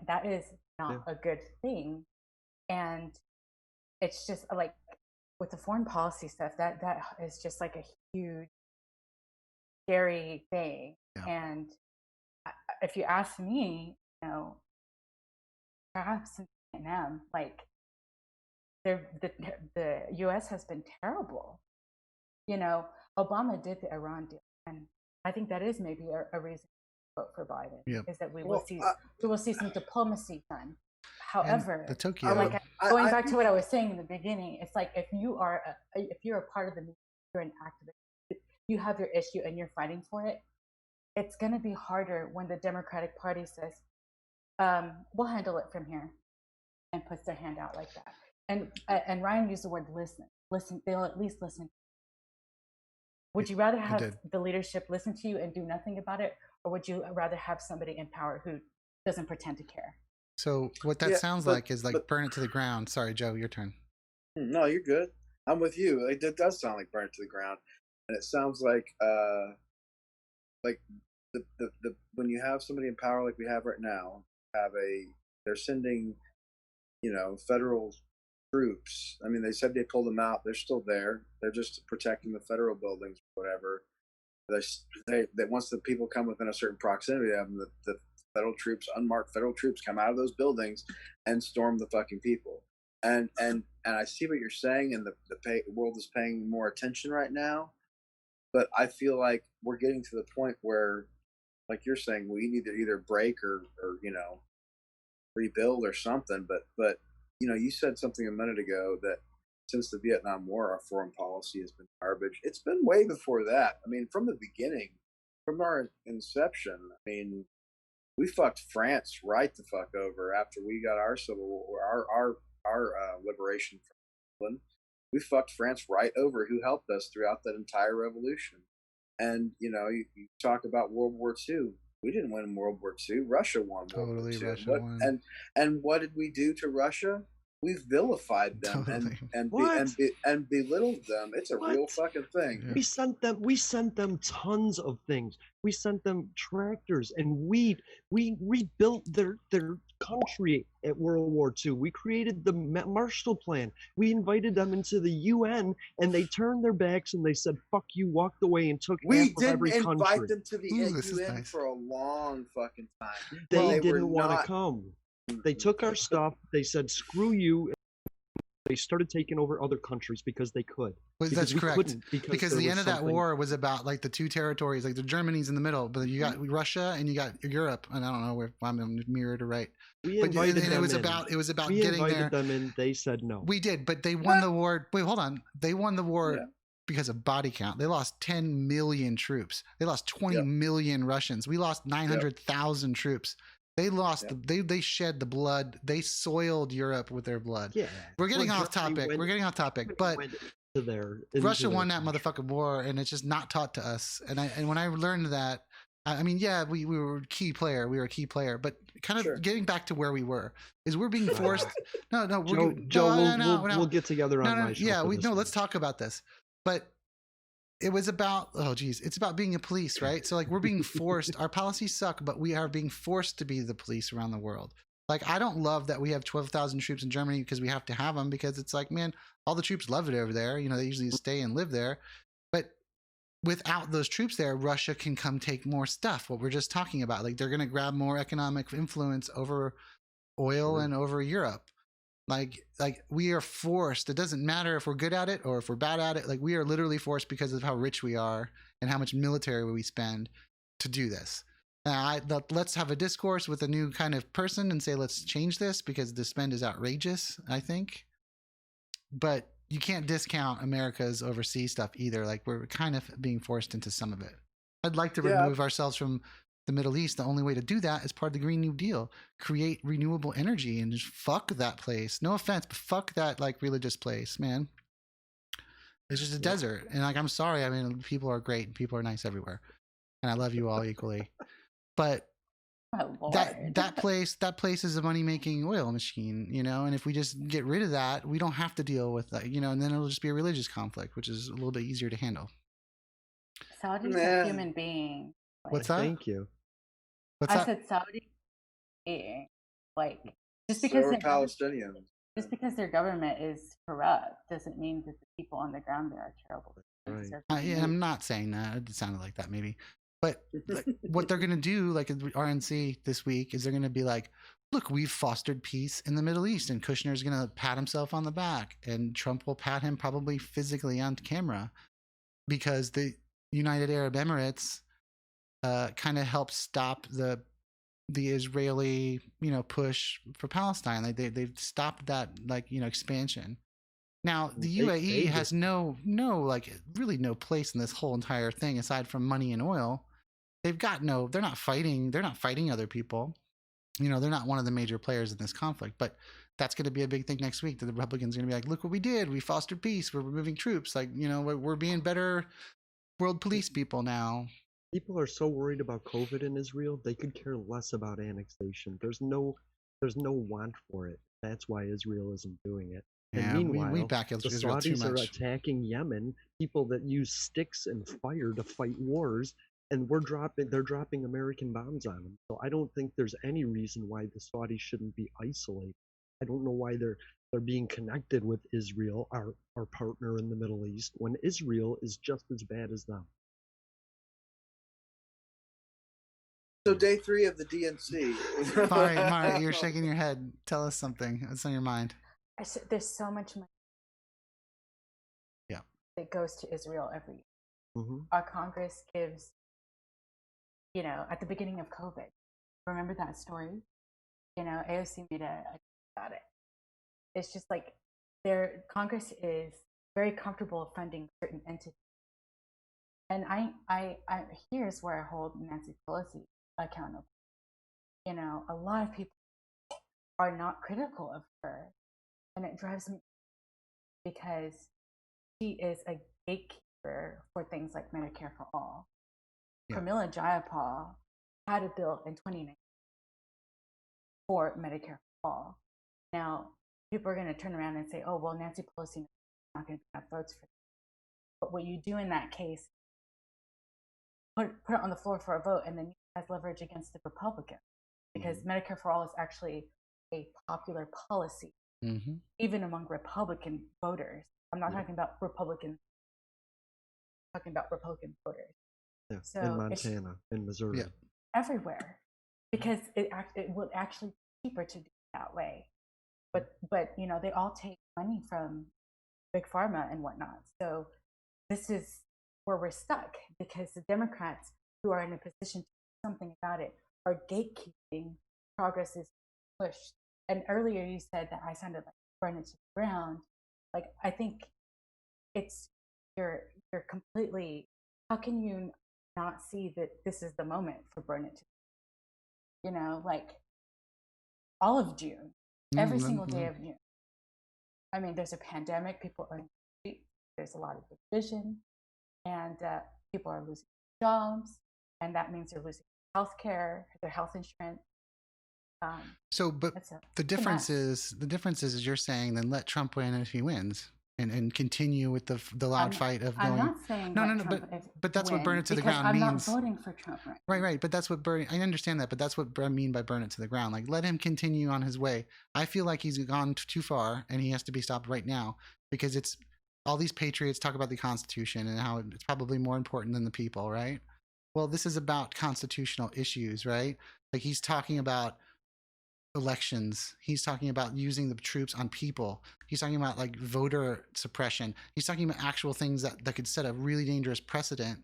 That is not a good thing. And it's just like with the foreign policy stuff, that is just like a huge, scary thing.
Yeah.
And if you ask me, perhaps in Vietnam, like the U.S. has been terrible. Obama did the Iran deal, and I think that is maybe a reason to vote for Biden.
Yep.
Is that we will see some diplomacy done. However,
the Tokyo,
going back to what I was saying in the beginning, it's like if you're a part of the movement, you're an activist, you have your issue and you're fighting for it. It's going to be harder when the Democratic Party says, "We'll handle it from here," and puts their hand out like that. And Ryan used the word listen. Listen, they'll at least listen. Would you rather have the leadership listen to you and do nothing about it, or would you rather have somebody in power who doesn't pretend to care?
So what that sounds like is like burn it to the ground. Sorry, Joe, your turn.
No, you're good. I'm with you. It does sound like burn it to the ground, and it sounds like the when you have somebody in power like we have right now, they're sending, federal troops. I mean, they said they pulled them out. They're still there. They're just protecting the federal buildings, whatever. They once the people come within a certain proximity of them, the federal troops, unmarked federal troops, come out of those buildings and storm the fucking people. And I see what you're saying, and the world is paying more attention right now. But I feel like we're getting to the point where, like you're saying, we need to either break or rebuild or something. But you said something a minute ago that since the Vietnam War, our foreign policy has been garbage. It's been way before that. I mean, from the beginning, from our inception, I mean, we fucked France right the fuck over after we got our civil war, our liberation from England. We fucked France right over, who helped us throughout that entire revolution. And you talk about World War II. We didn't win World War II. Russia won World War II.
Russia won.
And what did we do to Russia? We vilified them and belittled them. It's a real fucking thing.
Yeah. We sent them tons of things. We sent them tractors, and we rebuilt their country at World War II. We created the Marshall Plan. We invited them into the UN, and they turned their backs and they said, "Fuck you," walked away and took half of every country.
We didn't invite them to the UN for a long fucking time.
They didn't want to come. They took our stuff. They said, "Screw you." They started taking over other countries because they could.
Well, that's correct. Because the end of that war was about like the two territories, like the Germany's in the middle, but you got Russia and you got Europe, and I don't know if I'm mirrored or right.
We invited them
it was about getting there.
Them in. They said no.
We did, but they won the war. Wait, hold on. They won the war because of body count. They lost 10 million troops. They lost 20 million Russians. We lost 900,000 troops. They lost. They shed the blood. They soiled Europe with their blood. Yeah, we're getting off topic. But Russia won that motherfucking war, and it's just not taught to us. And when I learned that, I mean, we were a key player. We were a key player, but kind of getting back to where we were is we're being forced.
We'll get together on my show.
Yeah, let's talk about this. But it was about, it's about being a police, right? So like we're being forced, our policies suck, but we are being forced to be the police around the world. Like, I don't love that we have 12,000 troops in Germany because we have to have them, because it's like, man, all the troops love it over there. They usually stay and live there. But without those troops there, Russia can come take more stuff. What we're just talking about, like they're going to grab more economic influence over oil and over Europe. Like we are forced. It doesn't matter if we're good at it or if we're bad at it. Like we are literally forced because of how rich we are and how much military we spend to do this. Now, let's have a discourse with a new kind of person and say, let's change this because the spend is outrageous, I think. But you can't discount America's overseas stuff either. Like we're kind of being forced into some of it. I'd like to remove ourselves from the Middle East. The only way to do that is part of the Green New Deal. Create renewable energy and just fuck that place. No offense, but fuck that like religious place, man. It's just a desert. And like, I'm sorry. I mean, people are great and people are nice everywhere. And I love you all equally. But that place is a money-making oil machine, and if we just get rid of that, we don't have to deal with that, and then it'll just be a religious conflict, which is a little bit easier to handle.
Saudi's a human being.
What's that?
Thank you.
I said Saudi being, like, just because
they're Palestinians.
just because their government is corrupt doesn't mean that the people on the ground there are terrible.
Right.
Yeah, I'm not saying that. It sounded like that maybe. But like, what they're going to do, like at RNC this week, is they're going to be like, look, we've fostered peace in the Middle East. And Kushner's going to pat himself on the back. And Trump will pat him probably physically on camera because the United Arab Emirates kind of helped stop the Israeli, push for Palestine. Like they've stopped that, expansion. Now the UAE has no really no place in this whole entire thing aside from money and oil. They're not fighting other people. They're not one of the major players in this conflict, but that's going to be a big thing next week. The Republicans are going to be like, look what we did. We fostered peace. We're removing troops. We're being better world police people now.
People are so worried about COVID in Israel, they could care less about annexation. There's no want for it. That's why Israel isn't doing it. And
Yeah,
meanwhile,
we back
the
Israel too
Saudis are
much.
attacking Yemen, people that use sticks and fire to fight wars, and they're dropping American bombs on them. So I don't think there's any reason why the Saudis shouldn't be isolated. I don't know why they're being connected with Israel, our partner in the Middle East, when Israel is just as bad as them.
So day 3 of the DNC.
Mari, you're shaking your head. Tell us something. What's on your mind?
There's so much money that goes to Israel every year.
Mm-hmm.
Our Congress gives, at the beginning of COVID, remember that story? AOC made a about it. It's just like Congress is very comfortable funding certain entities. And I here's where I hold Nancy Pelosi accountable. A lot of people are not critical of her, and it drives me because she is a gatekeeper for things like Medicare for all.
Yeah.
Pramila Jayapal had a bill in 2019 for Medicare for all. Now, people are going to turn around and say, oh, well, Nancy Pelosi is not going to have votes for that. But what you do in that case, put it on the floor for a vote, and then you have leverage against the Republicans. Because Medicare for all is actually a popular policy, even among Republican voters. I'm not talking about Republicans. I'm talking about Republican voters.
Yeah,
so
in Montana, in Missouri.
Everywhere. Because it would actually be cheaper to do it that way. But they all take money from Big Pharma and whatnot. So this is where we're stuck because the Democrats who are in a position to do something about it are gatekeeping progress is pushed. And earlier you said that I sounded like burn it to the ground. Like I think you're completely, how can you not see that this is the moment for burn it to the ground? Like all of June, every single day of June. I mean, there's a pandemic, people are in the street, there's a lot of division, and people are losing jobs, and that means they're losing health care, their health insurance.
But the difference is you're saying then let Trump win if he wins and continue with the loud fight of going.
I'm not saying
but that's what burn it to the ground means.
I'm not voting for Trump
right. But that's what I understand that, but that's what I mean by burn it to the ground. Like let him continue on his way. I feel like he's gone too far and he has to be stopped right now because it's all these patriots talk about the Constitution and how it's probably more important than the people, right? Well, this is about constitutional issues, right? Like he's talking about elections. He's talking about using the troops on people. He's talking about like voter suppression. He's talking about actual things that could set a really dangerous precedent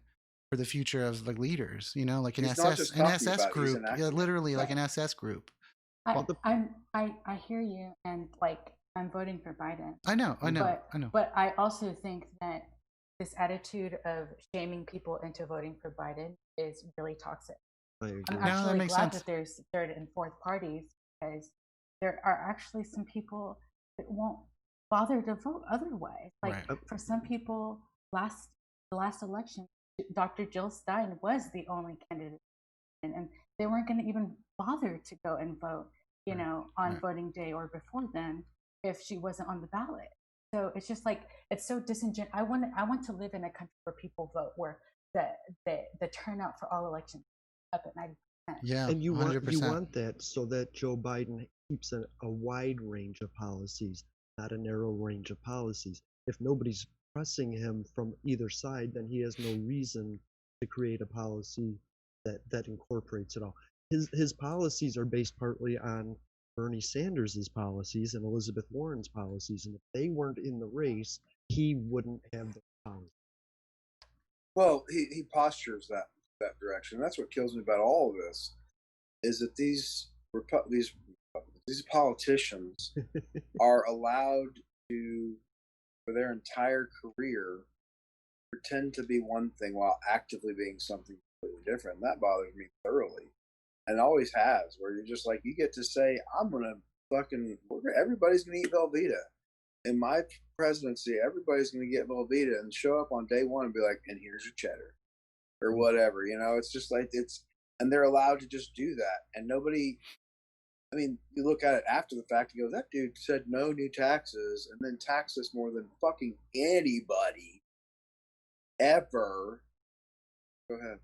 for the future of like leaders, like an SS group. Yeah, literally like an SS group.
I hear you, and like I'm voting for Biden.
I know.
But I also think that this attitude of shaming people into voting for Biden is really toxic. I'm actually glad that there's third and fourth parties because there are actually some people that won't bother to vote otherwise. Like for some people, the last election, Dr. Jill Stein was the only candidate, and they weren't going to even bother to go and vote, on voting day or before then if she wasn't on the ballot. So it's just like it's so disingenuous. I want to live in a country where people vote, where the turnout for all elections up at 90%.
Yeah,
and you
100%.
want that so that Joe Biden keeps a wide range of policies, not a narrow range of policies. If nobody's pressing him from either side, then he has no reason to create a policy that incorporates it all. His policies are based partly on Bernie Sanders' policies and Elizabeth Warren's policies, and if they weren't in the race, he wouldn't have the policy.
Well, he postures that direction. That's what kills me about all of this, is that these politicians are allowed to, for their entire career, pretend to be one thing while actively being something completely different. And that bothers me thoroughly, and always has. Where you're just like, you get to say, I'm gonna everybody's gonna eat Velveeta. In my presidency, everybody's gonna get Velveeta and show up on day one and be like, and here's your cheddar, or whatever. It's just like and they're allowed to just do that, and nobody. I mean, you look at it after the fact, you go, that dude said no new taxes, and then taxed us more than fucking anybody ever. Go ahead.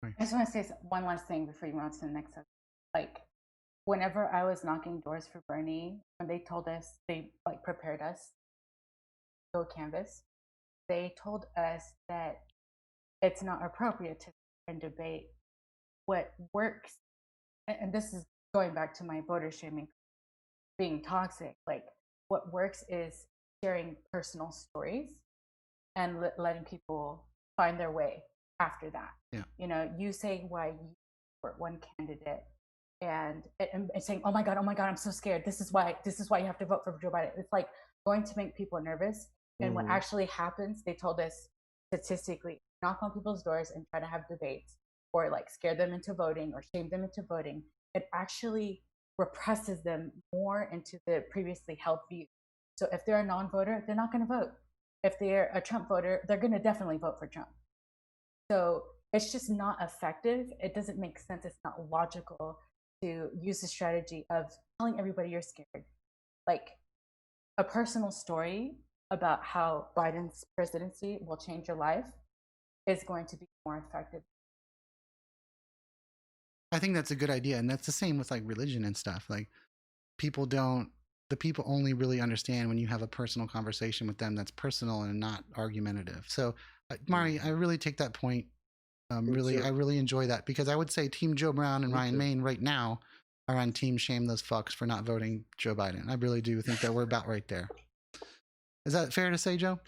I just want to say one last thing before you move on to the next subject. Like, whenever I was knocking doors for Bernie, when they told us, they prepared us to go canvas, they told us that it's not appropriate to debate what works. And this is going back to my voter shaming being toxic. Like, what works is sharing personal stories and letting people find their way after that.
Yeah.
You say why you support one candidate and saying, oh my God, I'm so scared. This is why you have to vote for Joe Biden. It's like going to make people nervous. And what actually happens, they told us statistically, knock on people's doors and try to have debates or scare them into voting or shame them into voting. It actually represses them more into the previously held view. So if they're a non-voter, they're not going to vote. If they're a Trump voter, they're going to definitely vote for Trump. So it's just not effective. It doesn't make sense. It's not logical to use the strategy of telling everybody you're scared. Like, a personal story about how Biden's presidency will change your life is going to be more effective.
I think that's a good idea. And that's the same with religion and stuff. Like, people only really understand when you have a personal conversation with them that's personal and not argumentative. So, Mari, I really take that point. I really enjoy that, because I would say Team Joe Brown and Ryan Main right now are on Team Shame Those Fucks for not voting Joe Biden. I really do think that we're about right there. Is that fair to say, Joe?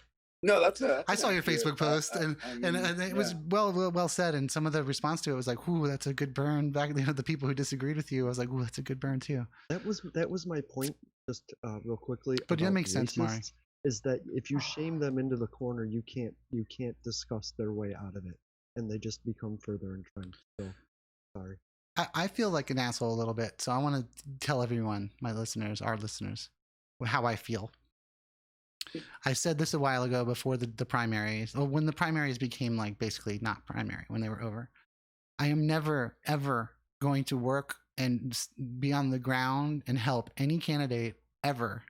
No, that's
I saw your Facebook post, and it was well said. And some of the response to it was like, "Ooh, that's a good burn." Back, the people who disagreed with you, I was like, "Ooh, that's a good burn too."
That was my point, just real quickly.
But that makes sense, Mari.
Is that if you shame them into the corner, you can't discuss their way out of it, and they just become further entrenched. So, sorry.
I feel like an asshole a little bit, so I want to tell everyone, our listeners, how I feel. I said this a while ago before the primaries, or when the primaries became basically not primary, when they were over. I am never, ever going to work and be on the ground and help any candidate ever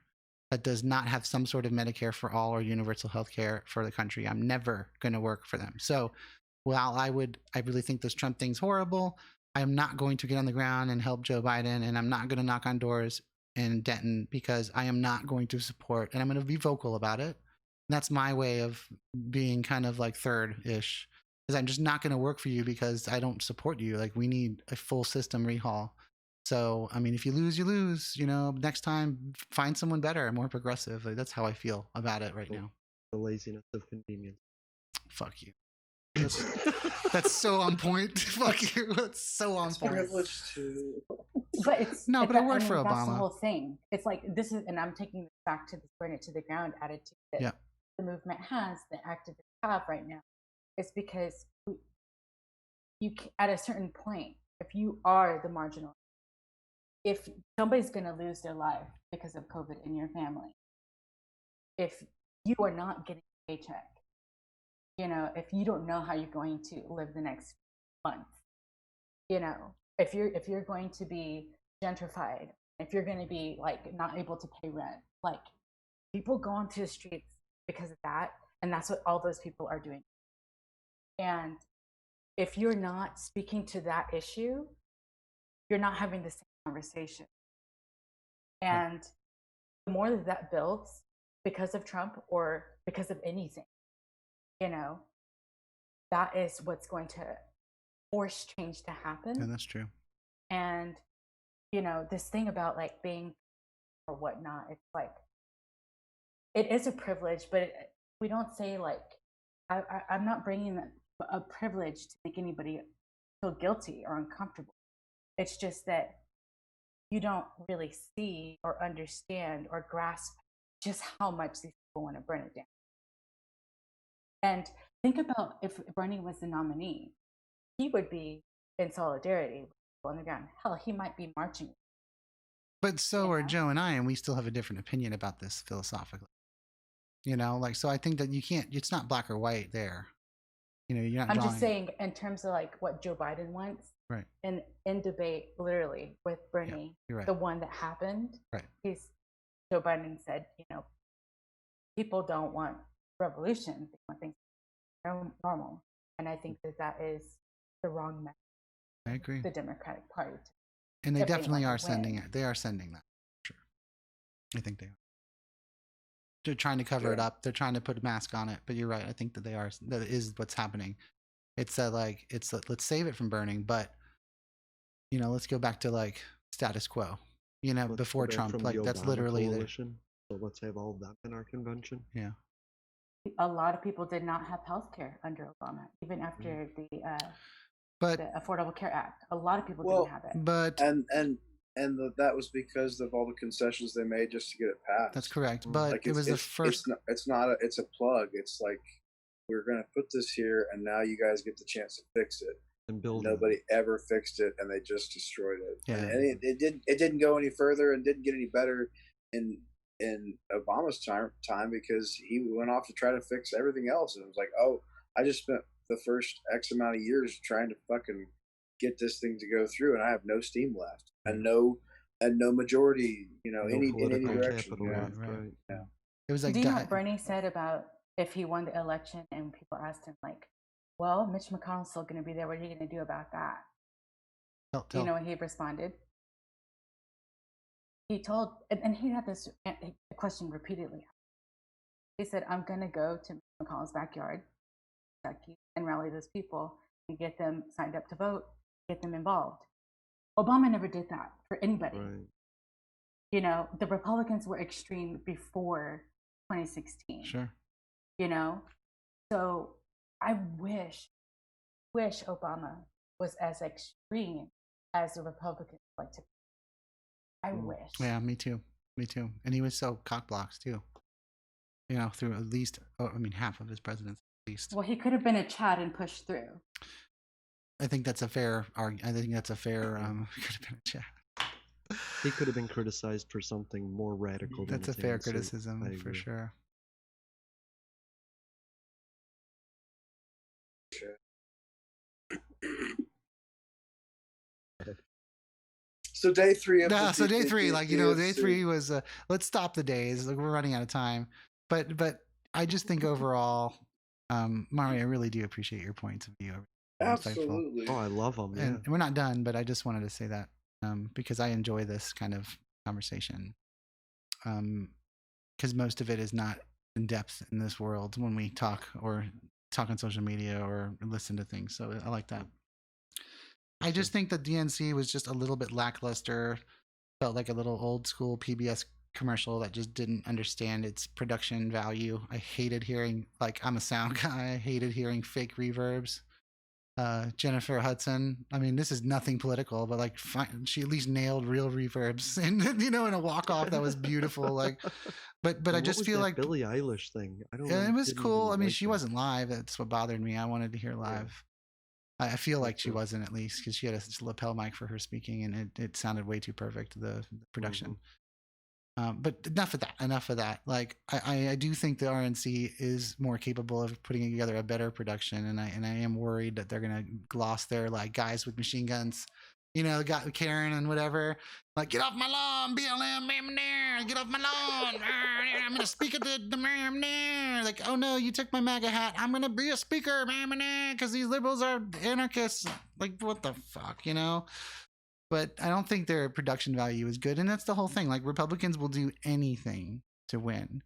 that does not have some sort of Medicare for all or universal health care for the country. I'm never going to work for them. So while I really think this Trump thing's horrible, I am not going to get on the ground and help Joe Biden, and I'm not going to knock on doors in Denton, because I am not going to support, and I'm going to be vocal about it. And that's my way of being kind of third-ish, because I'm just not going to work for you because I don't support you. We need a full system rehaul. So, I mean, if you lose, you lose. Next time, find someone better, more progressive. That's how I feel about it right now.
The laziness of convenience.
Fuck you. That's so on point. Fuck you. That's so on point.
Privilege too.
But it's
no, but it worked for Obama.
That's the whole thing. It's this is, and I'm taking this back to the burn it to the ground attitude that the movement has, the activists have right now. It's because you at a certain point, if you are the marginal, if somebody's going to lose their life because of COVID in your family, if you are not getting a paycheck, if you don't know how you're going to live the next month, if you're going to be gentrified, if you're going to be not able to pay rent, people go onto the streets because of that, and that's what all those people are doing. And if you're not speaking to that issue, you're not having the same conversation. And the more that builds because of Trump or because of anything, that is what's going to force change to happen.
Yeah, that's true.
And, this thing about like being or whatnot, it's like, it is a privilege, but we don't say like, I'm not bringing a privilege to make anybody feel guilty or uncomfortable. It's just that you don't really see or understand or grasp just how much these people want to burn it down. And think about if Bernie was the nominee, he would be in solidarity with people on the ground. Hell, he might be marching.
But so are Joe and I, and we still have a different opinion about this philosophically. So I think that you can't, it's not black or white there. You're not
I'm just saying in terms of like what Joe Biden wants.
Right.
And in debate, literally, with Bernie,
right.
the one that happened,
right.
Joe Biden said, people don't want revolution. They want things normal. And I think that is the wrong message.
I agree.
The Democratic Party.
And they definitely are sending it. They are sending that. Sure. I think they are. They're trying to cover it up. They're trying to put a mask on it. But you're right. I think that they are. That is what's happening. It's let's save it from burning, but let's go back to like status quo. Before Trump, like that's literally
coalition. So let's have all of that in our convention.
Yeah.
A lot of people did not have health care under Obama, even after the Affordable Care Act. A lot of people didn't have it.
But
that was because of all the concessions they made just to get it passed.
That's correct. But like it was the first.
It's a plug. It's like, we're going to put this here, and now you guys get the chance to fix it.
And build.
Nobody ever fixed it, and they just destroyed it.
Yeah.
And it didn't go any further, and didn't get any better in Obama's time because he went off to try to fix everything else, and it was like, oh, I just spent the first X amount of years trying to fucking get this thing to go through, and I have no steam left, and no majority, in any direction.
Right.
Yeah.
It was like.
Do you know what Bernie said about if he won the election, and people asked him like, well, Mitch McConnell's still going to be there. What are you going to do about that? Do you know what he responded? He told, and he had this question repeatedly. He said, I'm going to go to Mitch McConnell's backyard, Kentucky, and rally those people and get them signed up to vote, get them involved. Obama never did that for anybody.
Right.
The Republicans were extreme before 2016.
Sure.
So I wish Obama was as extreme as the Republicans like to be. I wish.
Yeah, me too. And he was so cock-blocked too. Through at least, half of his presidency at least.
Well, he could have been a Chad and pushed through.
I think that's a fair argument. I think that's a fair. Could have been a Chad.
He could have been criticized for something more radical.
That's a fair criticism for sure.
So day three of
day three, day three was let's stop the days. Like we're running out of time. But I just think overall, Mari, I really do appreciate your points of view.
Absolutely.
Oh, I love them. Yeah.
And we're not done, but I just wanted to say that because I enjoy this kind of conversation. Because most of it is not in depth in this world when we talk on social media or listen to things. So I like that. I just think the DNC was just a little bit lackluster. Felt like a little old school PBS commercial that just didn't understand its production value. I hated hearing, I'm a sound guy. I hated hearing fake reverbs. Jennifer Hudson. This is nothing political, but she at least nailed real reverbs, and in a walk off that was beautiful. But I just feel like
Billie Eilish thing. I don't.
It was cool. She wasn't live. That's what bothered me. I wanted to hear live. Yeah. I feel like she wasn't, at least, because she had a lapel mic for her speaking, and it sounded way too perfect, the production. But enough of that. I do think the RNC is more capable of putting together a better production, and I am worried that they're gonna gloss their guys with machine guns, got Karen and whatever, get off my lawn, BLM, get off my lawn, I'm gonna speak at the oh no, you took my MAGA hat, I'm gonna be a speaker, because these liberals are anarchists. What the fuck, but I don't think their production value is good. And that's the whole thing. Like, Republicans will do anything to win.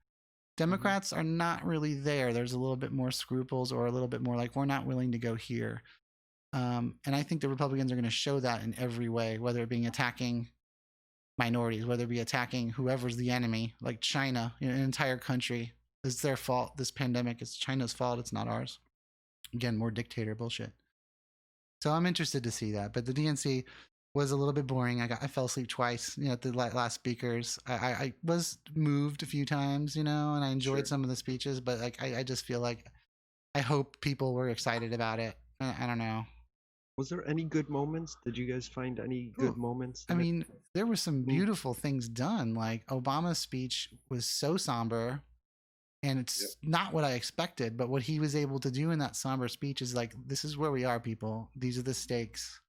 Democrats are not really there. There's a little bit more scruples, or a little bit more like, we're not willing to go here. And I think the Republicans are going to show that in every way, whether it being attacking minorities, whether it be attacking whoever's the enemy, like China, an entire country. It's their fault. This pandemic is China's fault. It's not ours. Again, more dictator bullshit. So I'm interested to see that. But the DNC was a little bit boring. I fell asleep twice, at the last speakers. I was moved a few times, and I enjoyed some of the speeches, but like I just feel like I hope people were excited about it. I don't know.
Was there any good moments? Did you guys find any good moments?
I mean, there were some beautiful things done. Like, Obama's speech was so somber, and it's not what I expected, but what he was able to do in that somber speech is like, this is where we are, people. These are the stakes.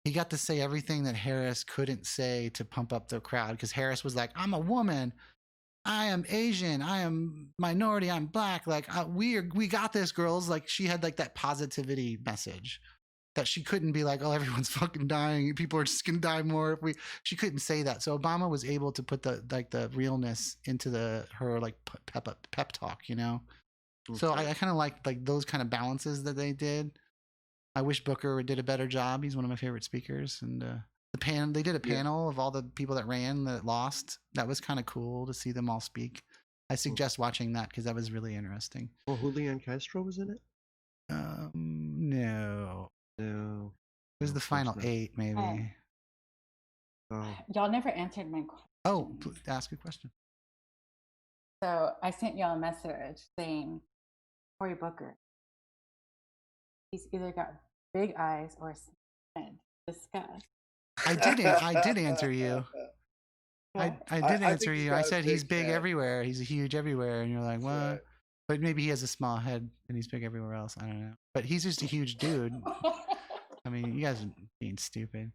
He got to say everything that Harris couldn't say to pump up the crowd, because Harris was like, I'm a woman, I am Asian, I am minority, I'm black, like we got this, girls. Like, she had like that positivity message that she couldn't be like, oh, everyone's fucking dying, people are just gonna die more if she couldn't say that. So Obama was able to put the realness into her like pep talk, So I kind of like those kind of balances that they did. I wish Booker did a better job. He's one of my favorite speakers. And they did a panel of all the people that ran that lost. That was kind of cool to see them all speak. I suggest watching that because that was really interesting.
Well, Julian Castro was in it?
No.
No.
It was the final 8, maybe.
Y'all never answered my question.
Oh, ask a question.
So I sent y'all a message saying, Cory Booker, he's either got big eyes or head. Discuss.
I did answer you. I did answer you. I said he's big everywhere. He's huge everywhere. And you're like, what? Right. But maybe he has a small head and he's big everywhere else. I don't know. But he's just a huge dude. I mean, you guys are being stupid.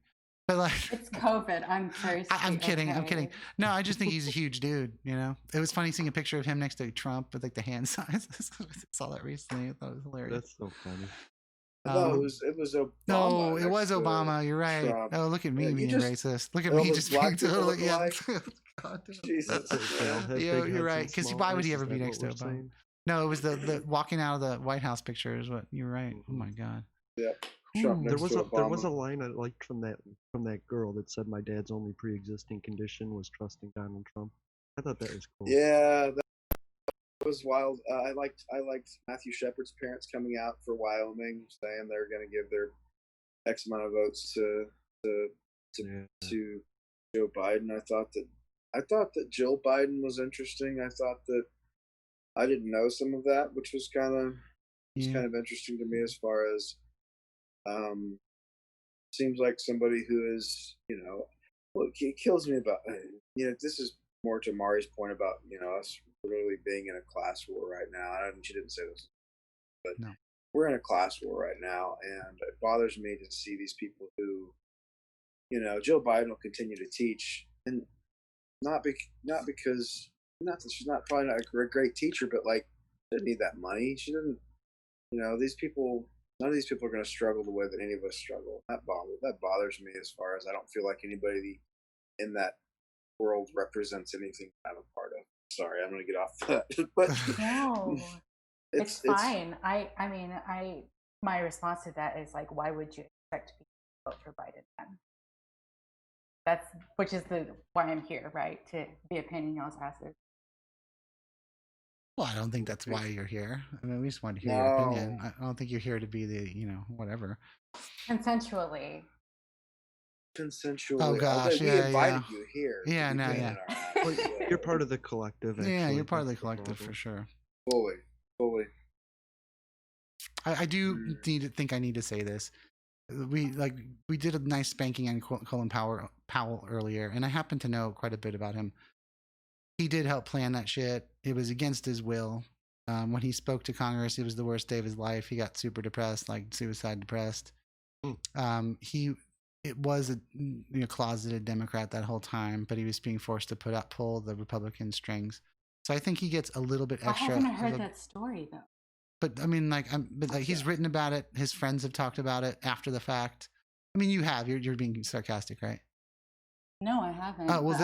But like,
it's COVID. I'm thirsty.
I'm kidding. Okay. I'm kidding. No, I just think he's a huge dude. It was funny seeing a picture of him next to Trump with like the hand size. I saw that recently. I thought it was hilarious.
That's so funny.
No, it was Obama.
No, it was Obama. You're right. Trump. Oh, look at me being racist. Look at me just being totally. Yeah. God, Jesus. You're right. Because why would he ever be next to Obama? Saying? No, it was the walking out of the White House pictures. What you're right. Oh my God.
Yeah.
There was a line I liked from that girl that said, "My dad's only pre-existing condition was trusting Donald Trump." I thought that was cool.
Yeah, that was wild. I liked Matthew Shepard's parents coming out for Wyoming, saying they're going to give their X amount of votes to Joe Biden. I thought that Jill Biden was interesting. I thought that I didn't know some of that, which was kind of interesting to me as far as. Seems like somebody who is, it kills me about, this is more to Mari's point about, us literally being in a class war right now. She didn't say this, but no. We're in a class war right now, and it bothers me to see these people who, Joe Biden will continue to teach, and not because that she's probably not a great teacher, but like, she didn't need that money. She didn't, these people. None of these people are going to struggle the way that any of us struggle. That bothers me as far as I don't feel like anybody in that world represents anything I'm a part of. Sorry, I'm going to get off that. But
no, it's fine. My response to that is like, why would you expect people to vote for Biden then? Which is why I'm here, right? To be a pain in y'all's asses.
Well, I don't think that's why you're here. I mean, we just want to hear your opinion. I don't think you're here to be the, whatever.
Consensually.
Oh gosh,
we invited you here.
Yeah, no, yeah.
Well, you're part of the collective. Actually.
Yeah, you're part of the collective for sure.
Fully.
I do think I need to say this. We did a nice spanking on Colin Powell earlier, and I happen to know quite a bit about him. He did help plan that shit. It was against his will. When he spoke to Congress, it was the worst day of his life. He got super depressed, like suicide depressed. It was a closeted Democrat that whole time, but he was being forced to pull the Republican strings. So I think he gets a little bit extra.
I haven't heard that story though.
But I mean, he's written about it. His friends have talked about it after the fact. I mean, you have. You're being sarcastic, right?
No, I haven't.
Oh, well,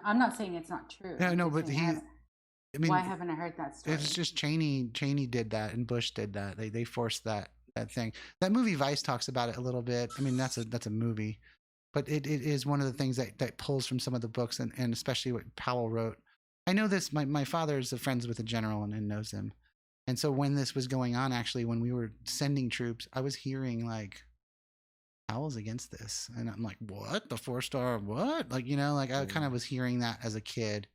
I'm not saying it's not true.
No, but
why haven't I heard that story?
It's just Cheney did that and Bush did that. They forced that thing. That movie Vice talks about it a little bit. I mean, that's a movie, but it is one of the things that pulls from some of the books and especially what Powell wrote. I know this. My father is friends with the general and knows him, and so when this was going on, actually, when we were sending troops, I was hearing like Powell's against this, and I'm like, what? The 4-star? What? Like, you know, like I kind of was hearing that as a kid.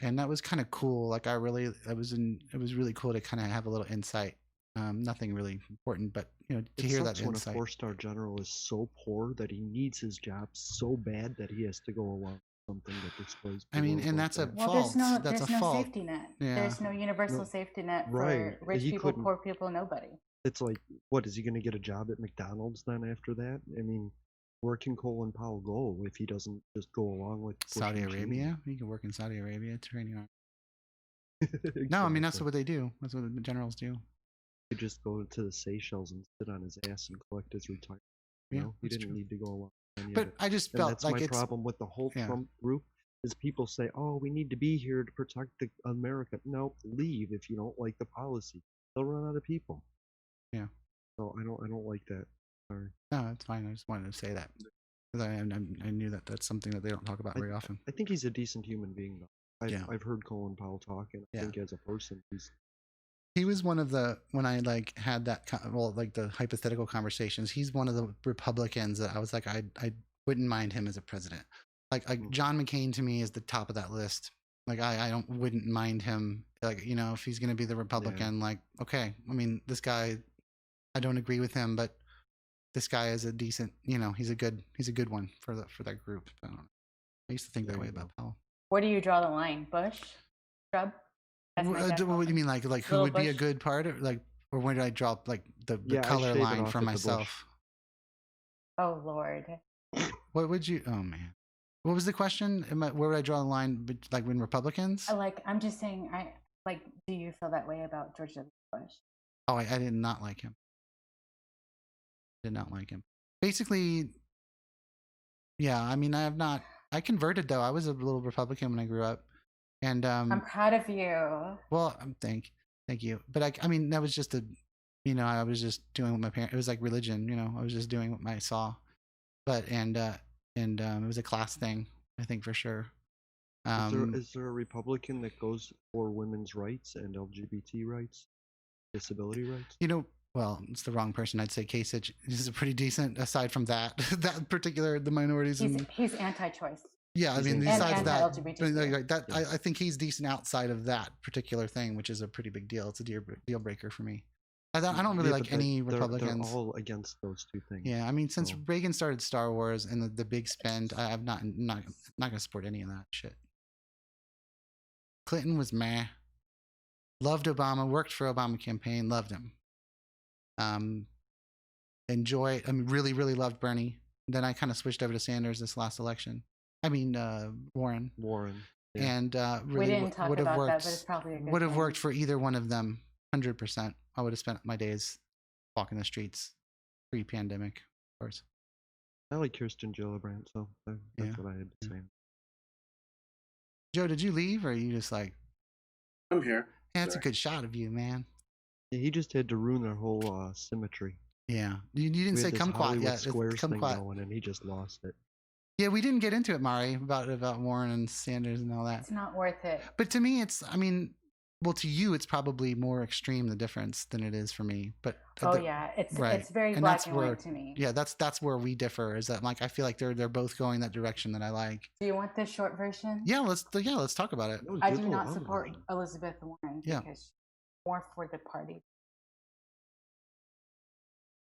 And that was kind of cool. Like it was really cool to kind of have a little insight. Nothing really important, but you know, to hear that insight.
When a 4-star general is so poor that he needs his job so bad that he has to go along with something that displays.
I mean, and that's a fault.
There's no safety net. Yeah. There's no universal safety net for rich people, poor people, nobody.
It's like, what is he going to get a job at McDonald's then after that? I mean, where can Colin Powell go if he doesn't just go along with
Saudi Arabia? He can work in Saudi Arabia training on. Exactly. No, I mean that's what they do. That's what the generals do.
He just go to the Seychelles and sit on his ass and collect his retirement. You know, he didn't need to go along.
But I just felt
that's
like
my problem with the whole Trump group is people say, "Oh, we need to be here to protect America." No, leave if you don't like the policy. They'll run out of people.
Yeah.
So I don't like that. Sorry.
No, that's fine. I just wanted to say that because I knew that's something that they don't talk about very often.
I think he's a decent human being, though. I've heard Colin Powell talk, and I think as a person,
he was one of the when I like had that like the hypothetical conversations. He's one of the Republicans that I was like I wouldn't mind him as a president. Like John McCain to me is the top of that list. Like I wouldn't mind him. Like, you know, if he's going to be the Republican, like, okay. I mean, this guy, I don't agree with him, but this guy is a decent, you know, he's a good one for that group. I don't know. I used to think that way about Powell.
Where do you draw the line? Bush? Trump?
What do you mean? Like who would be a good part of, like, or where did I draw like the color line for myself?
Oh Lord.
What would you? Oh man. What was the question? Where would I draw the line? Like when Republicans?
I'm just saying. Do you feel that way about George W. Bush?
Oh, I did not like him. Did not like him. Basically, yeah. I mean, I converted though. I was a little Republican when I grew up, and
I'm proud of you.
Well, thank you. But I mean, that was just I was just doing what my parents. It was like religion, you know. I was just doing what I saw, but and it was a class thing, I think for sure.
Is there a Republican that goes for women's rights and LGBT rights, disability rights?
You know, well, it's the wrong person. I'd say Kasich is a pretty decent. Aside from that, the minorities.
He's anti-choice.
Yeah, I mean, besides that,
like
that, I think he's decent outside of that particular thing, which is a pretty big deal. It's a deal breaker for me. I don't really like any Republicans.
They're all against those two things.
Yeah, I mean, since Reagan started Star Wars and the big spend, I'm not going to support any of that shit. Clinton was meh. Loved Obama. Worked for Obama campaign. Loved him. Really, really loved Bernie. Then I kind of switched over to Sanders this last election. I mean, Warren.
Yeah.
And really
we didn't talk about that, but it's probably a good
would have worked for either one of them. 100%. I would have spent my days walking the streets pre-pandemic, of course.
I like Kirsten Gillibrand, so that's what I had to say.
Joe, did you leave, or are you just like?
I'm here.
Yeah, that's a good shot of you, man.
Yeah, he just had to ruin their whole symmetry.
Yeah, you didn't say kumquat yet.
Squares thing going, and he just lost it.
Yeah, we didn't get into it, Mari, about Warren and Sanders and all that.
It's not worth it.
But to me, well, to you, it's probably more extreme, the difference, than it is for me. But
it's very black and white to me.
Yeah, that's where we differ. Is that I feel like they're both going that direction that I like.
Do you want the short version?
Yeah, let's talk about it.
I do not support Elizabeth Warren because she's more for the party.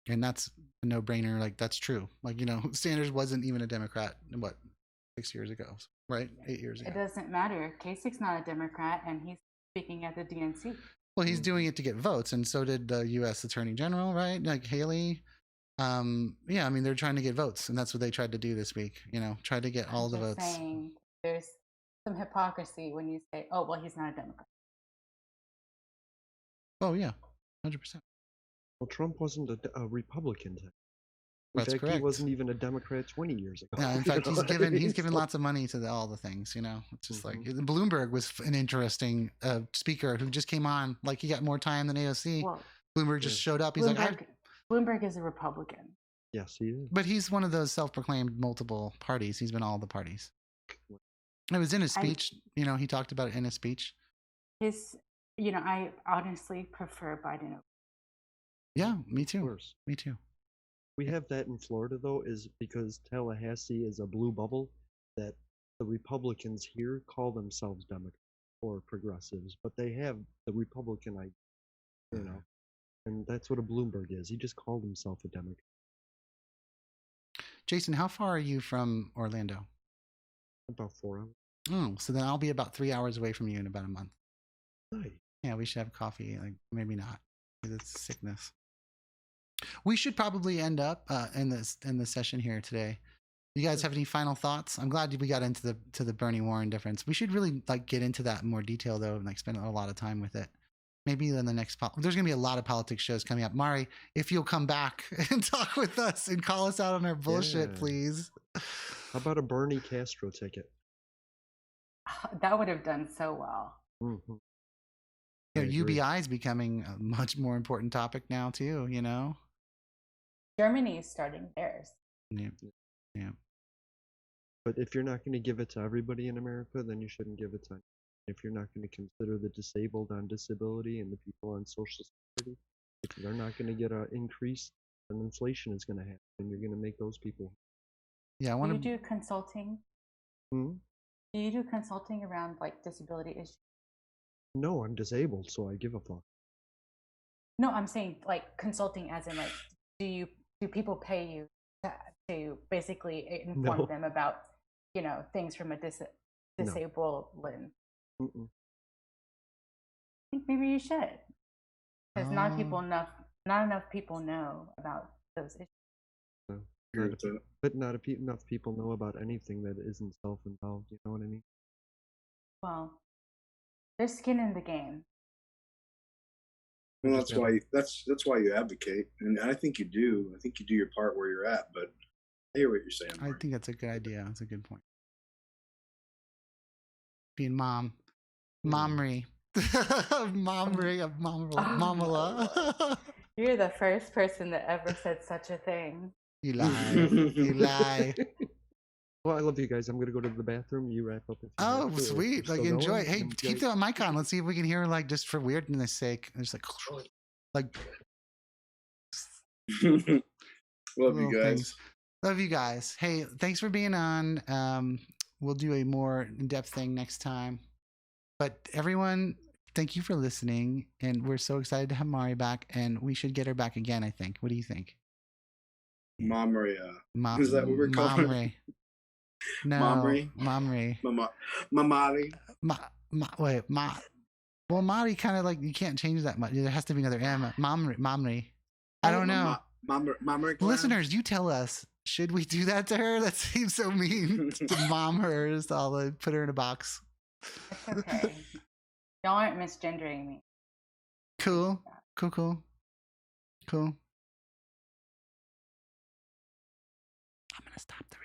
And that's a no-brainer. Like, that's true. Like, you know, Sanders wasn't even a Democrat, 6 years ago, right? 8 years ago.
It doesn't matter. Kasich's not a Democrat, and he's speaking at the DNC.
Well, he's doing it to get votes, and so did the U.S. Attorney General, right? Like Haley. Yeah, I mean, they're trying to get votes, and that's what they tried to do this week. You know, tried to get all the votes.
Saying there's some hypocrisy when you say, "Oh, well, he's not a Democrat."
Oh yeah, 100%.
Well, Trump wasn't a Republican. In
That's
fact,
correct.
he wasn't even a Democrat 20 years ago.
Yeah, in fact, he's given lots of money to all the things. It's just like Bloomberg was an interesting speaker who just came on. Like he got more time than AOC.
Well,
Bloomberg just showed up. He's
Bloomberg is a Republican.
Yes, he is.
But he's one of those self-proclaimed multiple parties. He's been all the parties. It was in his speech. He talked about it in his speech.
I honestly prefer Biden.
Yeah, me too. Me too.
We have that in Florida, though, is because Tallahassee is a blue bubble that the Republicans here call themselves Democrats or progressives, but they have the Republican idea, and that's what a Bloomberg is. He just called himself a Democrat.
Jason, how far are you from Orlando?
About 4 hours.
Oh, so then I'll be about 3 hours away from you in about a month.
Nice.
Yeah, we should have coffee. Like maybe not, because it's sickness. We should probably end up in the session here today. You guys have any final thoughts? I'm glad we got into the Bernie Warren difference. We should really get into that in more detail though, and spend a lot of time with it. Maybe in the next there's gonna be a lot of politics shows coming up. Mari, if you'll come back and talk with us and call us out on our bullshit, please.
How about a Bernie Castro ticket?
That would have done so well.
Mm-hmm.
UBI is becoming a much more important topic now too.
Germany is starting theirs.
Yeah.
But if you're not going to give it to everybody in America, then you shouldn't give it to. If you're not going to consider the disabled on disability and the people on Social Security, if they're not going to get an increase, then inflation is going to happen, and you're going to make those people.
Yeah, I want to.
Do you do consulting?
Hmm?
Do you do consulting around disability issues?
No, I'm disabled, so I give a fuck.
No, I'm saying consulting as in do people pay you to basically inform them about things from a disabled lens?
Mm-mm.
I think maybe you should, because not enough people know about those issues.
No, not enough people know about anything that isn't self-involved. You know what I mean?
Well, there's skin in the game.
Well, that's why you advocate, and I think you do. I think you do your part where you're at. But I hear what you're saying.
I think that's a good idea. That's a good point. Being Momry of Momala.
You're the first person that ever said such a thing.
You lie. You lie.
Well, I love you guys. I'm gonna go to the bathroom. You wrap up.
Oh, sweet! Enjoy. Hey, keep the mic on. Let's see if we can hear just for weirdness' sake. Just
love you guys.
Things. Love you guys. Hey, thanks for being on. We'll do a more in-depth thing next time. But everyone, thank you for listening, and we're so excited to have Mari back, and we should get her back again. I think. What do you think?
Momry. Is that what we're calling her?
No, Momry.
Mamari.
Well, Mari kind of you can't change that much. There has to be another M. Momry. I don't know.
Momry.
Listeners, you tell us. Should we do that to her? That seems so mean to mom her. Just all put her in a box.
It's okay. Y'all aren't misgendering me.
Cool. I'm gonna stop the